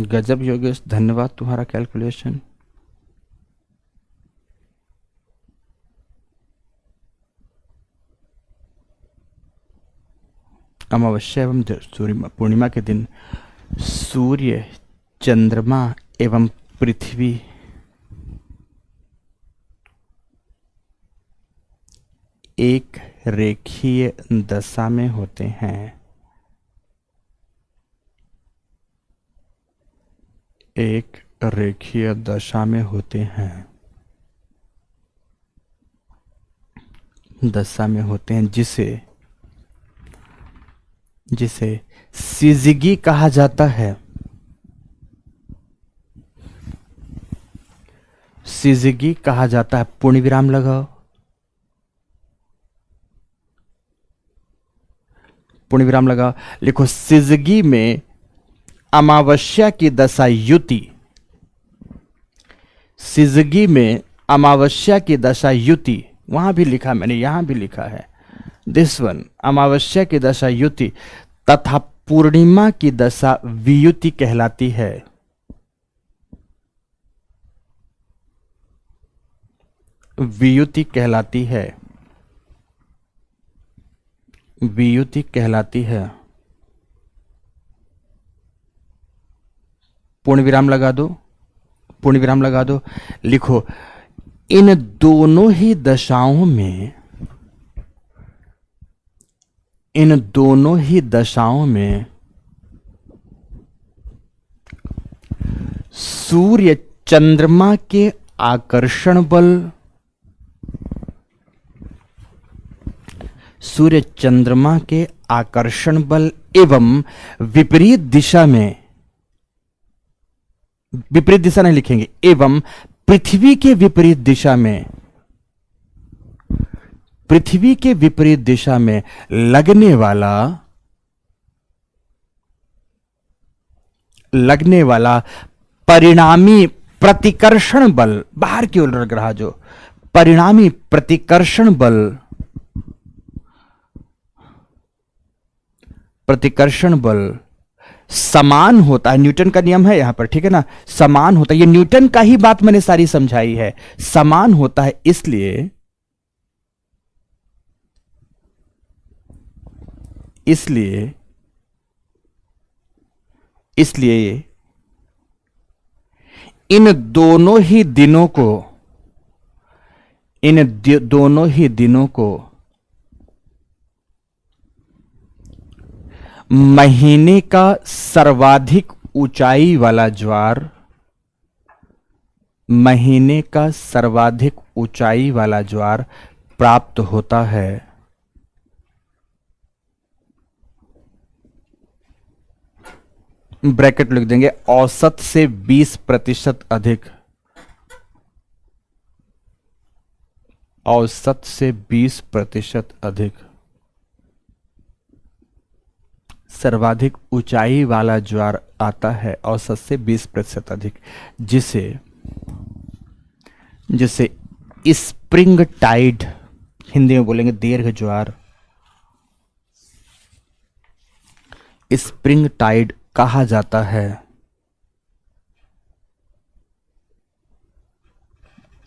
गजब योगेश, धन्यवाद तुम्हारा कैलकुलेशन। अमावस्या एवं पूर्णिमा के दिन सूर्य, चंद्रमा एवं पृथ्वी एक रेखीय दशा में होते हैं। एक रेखीय दशा में होते हैं, दशा में होते हैं, जिसे सिजगी कहा जाता है। सिजगी कहा जाता है। पूर्ण विराम लगाओ, पूर्ण विराम लगाओ। लिखो सिजगी में अमावस्या की दशा युति, सिजगी में अमावस्या की दशा युति, वहां भी लिखा मैंने, यहां भी लिखा है दिस वन, अमावस्या की दशा युति तथा पूर्णिमा की दशा वियुति कहलाती है। वियुति कहलाती है, वियुति कहलाती है। पूर्ण विराम लगा दो, पूर्ण विराम लगा दो। लिखो इन दोनों ही दशाओं में, इन दोनों ही दशाओं में सूर्य चंद्रमा के आकर्षण बल, सूर्य चंद्रमा के आकर्षण बल एवं विपरीत दिशा में, विपरीत दिशा नहीं लिखेंगे, एवं पृथ्वी के विपरीत दिशा में, पृथ्वी के विपरीत दिशा में लगने वाला परिणामी प्रतिकर्षण बल, बाहर की ओर लग रहा जो परिणामी प्रतिकर्षण बल, प्रतिकर्षण बल समान होता है। न्यूटन का नियम है यहां पर, ठीक है ना, समान होता है। ये न्यूटन का ही बात मैंने सारी समझाई है। समान होता है इसलिए इन दोनों ही दिनों को महीने का सर्वाधिक ऊंचाई वाला ज्वार, महीने का सर्वाधिक ऊंचाई वाला ज्वार प्राप्त होता है। ब्रैकेट लिख देंगे, औसत से 20% अधिक, औसत से 20% अधिक सर्वाधिक ऊंचाई वाला ज्वार आता है, औसत से 20% अधिक, जिसे स्प्रिंग टाइड, हिंदी में बोलेंगे दीर्घ ज्वार, स्प्रिंग टाइड कहा जाता है,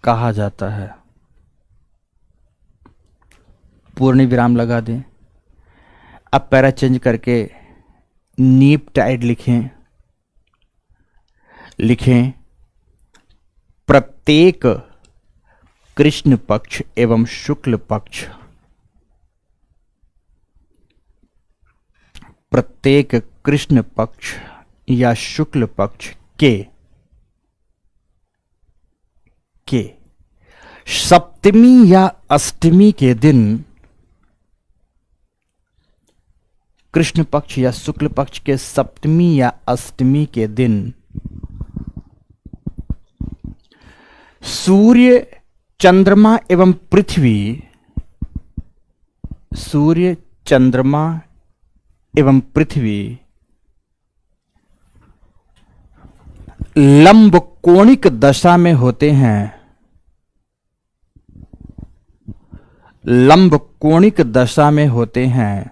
कहा जाता है। पूर्ण विराम लगा दें। अब पैरा चेंज करके नीप टाइड लिखें प्रत्येक कृष्ण पक्ष एवं शुक्ल पक्ष, प्रत्येक कृष्ण पक्ष या शुक्ल पक्ष के सप्तमी या अष्टमी के दिन, कृष्ण पक्ष या शुक्ल पक्ष के सप्तमी या अष्टमी के दिन सूर्य, चंद्रमा एवं पृथ्वी, सूर्य, चंद्रमा एवं पृथ्वी लंब कोणिक दशा में होते हैं, लंब कोणिक दशा में होते हैं।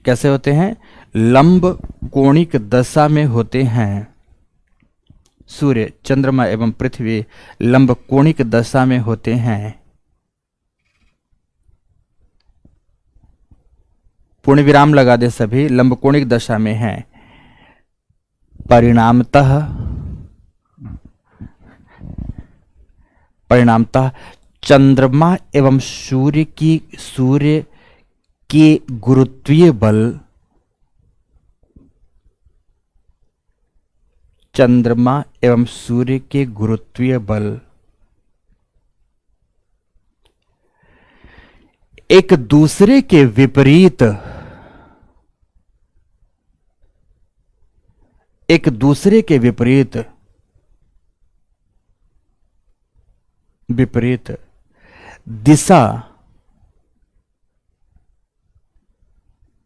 कैसे होते हैं? लंब कोणिक दशा में होते हैं। सूर्य, चंद्रमा एवं पृथ्वी लंब कोणिक दशा में होते हैं। पूर्ण विराम लगा दे सभी, लंब कोणिक दशा में हैं। परिणामतः चंद्रमा एवं सूर्य के गुरुत्वीय बल, चंद्रमा एवं सूर्य के गुरुत्वीय बल एक दूसरे के विपरीत, एक दूसरे के विपरीत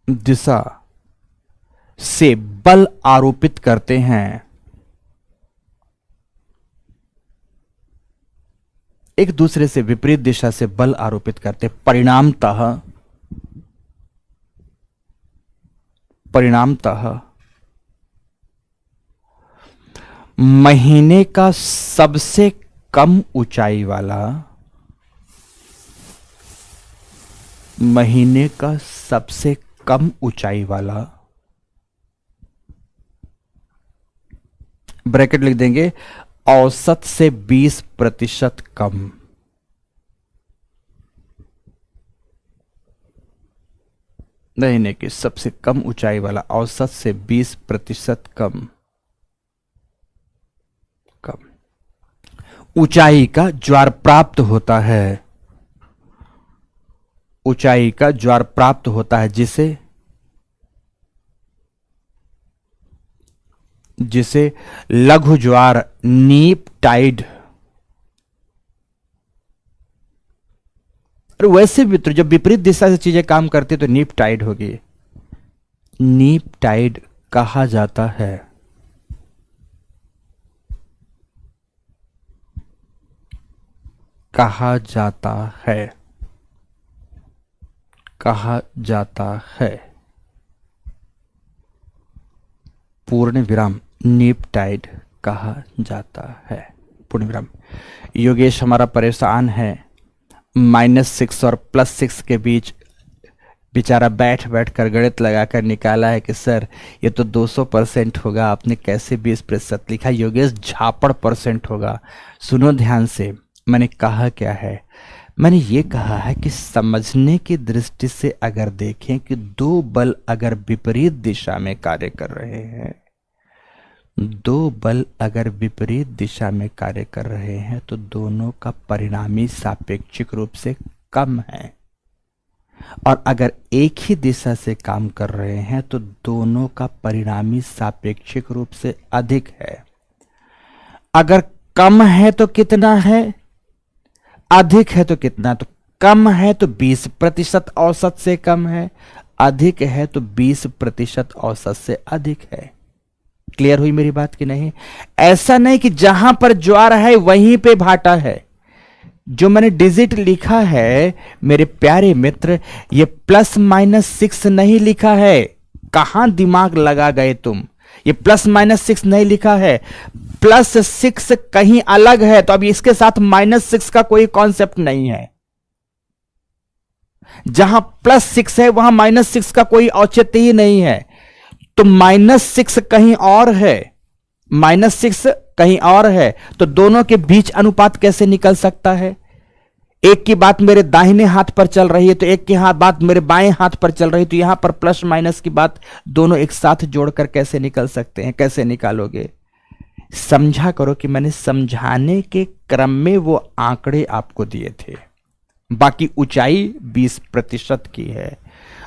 दिशा से बल आरोपित करते हैं। एक दूसरे से विपरीत दिशा से बल आरोपित करते। परिणामतः महीने का सबसे कम ऊंचाई वाला, महीने का सबसे कम ऊंचाई वाला, ब्रैकेट लिख देंगे, औसत से 20% कम। महीने की सबसे कम ऊंचाई वाला औसत से 20% कम। ऊंचाई का ज्वार प्राप्त होता है, ऊंचाई का ज्वार प्राप्त होता है जिसे लघु ज्वार, नीप टाइड। और वैसे भी तो जब विपरीत दिशा से चीजें काम करती तो नीप टाइड होगी, नीप टाइड कहा जाता है। कहा जाता है पूर्ण विराम, नीप टाइड कहा जाता है पूर्ण विराम। योगेश हमारा परेशान है, -6 और +6 के बीच बेचारा बैठ कर गणित लगाकर निकाला है कि सर ये तो 200% होगा, आपने कैसे 20% लिखा? योगेश झापड़ % होगा। सुनो ध्यान से, मैंने कहा क्या है? मैंने ये कहा है कि समझने की दृष्टि से अगर देखें कि दो बल अगर विपरीत दिशा में कार्य कर रहे हैं, दो बल अगर विपरीत दिशा में कार्य कर रहे हैं तो दोनों का परिणामी सापेक्षिक रूप से कम है, और अगर एक ही दिशा से काम कर रहे हैं तो दोनों का परिणामी सापेक्षिक रूप से अधिक है। अगर कम है तो कितना है, अधिक है तो कितना? तो कम है तो 20% औसत से कम है, अधिक है तो 20% औसत से अधिक है। क्लियर हुई मेरी बात कि नहीं? ऐसा नहीं कि जहां पर ज्वार है वहीं पे भाटा है। जो मैंने डिजिट लिखा है मेरे प्यारे मित्र, ये +-6 नहीं लिखा है। कहां दिमाग लगा गए तुम? ये +-6 नहीं लिखा है, +6 कहीं अलग है। तो अब इसके साथ -6 का कोई कॉन्सेप्ट नहीं है। जहां +6 है वहां -6 का कोई औचित्य ही नहीं है। तो -6 कहीं और है, -6 कहीं और है, तो दोनों के बीच अनुपात कैसे निकल सकता है? एक की बात मेरे दाहिने हाथ पर चल रही है तो एक की बात मेरे बाएं हाथ पर चल रही है, तो यहां पर +- की बात दोनों एक साथ जोड़कर कैसे निकल सकते हैं? कैसे निकालोगे? समझा करो कि मैंने समझाने के क्रम में वो आंकड़े आपको दिए थे। बाकी ऊंचाई 20% की है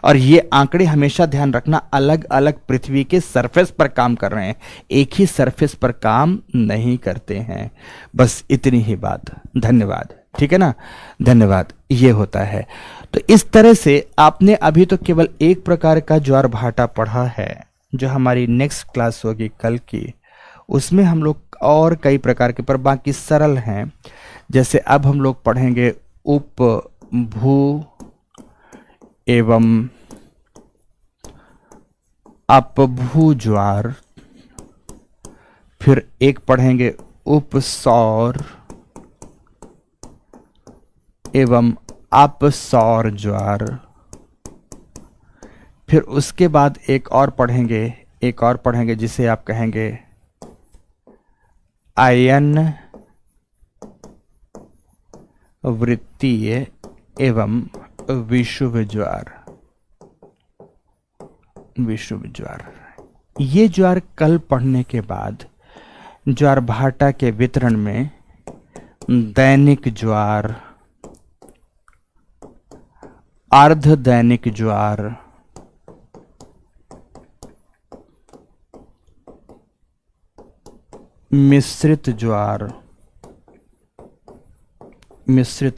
और ये आंकड़े हमेशा ध्यान रखना अलग अलग पृथ्वी के सरफेस पर काम कर रहे हैं, एक ही सरफेस पर काम नहीं करते हैं। बस इतनी ही बात। धन्यवाद। ठीक है ना, धन्यवाद। ये होता है। तो इस तरह से आपने अभी तो केवल एक प्रकार का ज्वार भाटा पढ़ा है। जो हमारी नेक्स्ट क्लास होगी कल की, उसमें हम लोग और कई प्रकार के, पर बाकी सरल हैं। जैसे अब हम लोग पढ़ेंगे उप भू एवं अपभू ज्वार, फिर एक पढ़ेंगे उपसौर एवं अपसौर ज्वार, फिर उसके बाद एक और पढ़ेंगे जिसे आप कहेंगे आयन वृत्तीय एवं विषुव ज्वार। ये ज्वार कल पढ़ने के बाद ज्वार भाटा के वितरण में दैनिक ज्वार, अर्ध दैनिक ज्वार, मिश्रित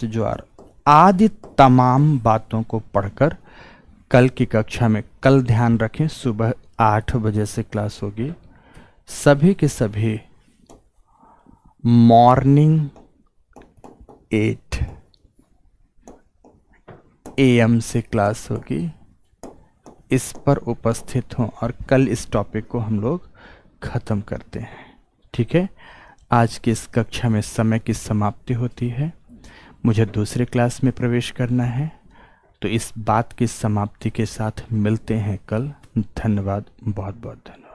ज्वार आदि तमाम बातों को पढ़कर कल की कक्षा में, कल ध्यान रखें सुबह 8 बजे से क्लास होगी। सभी के सभी मॉर्निंग 8 AM से क्लास होगी। इस पर उपस्थित हों और कल इस टॉपिक को हम लोग खत्म करते हैं। ठीक है, आज की इस कक्षा में समय की समाप्ति होती है। मुझे दूसरे क्लास में प्रवेश करना है, तो इस बात की समाप्ति के साथ मिलते हैं कल। धन्यवाद, बहुत बहुत धन्यवाद।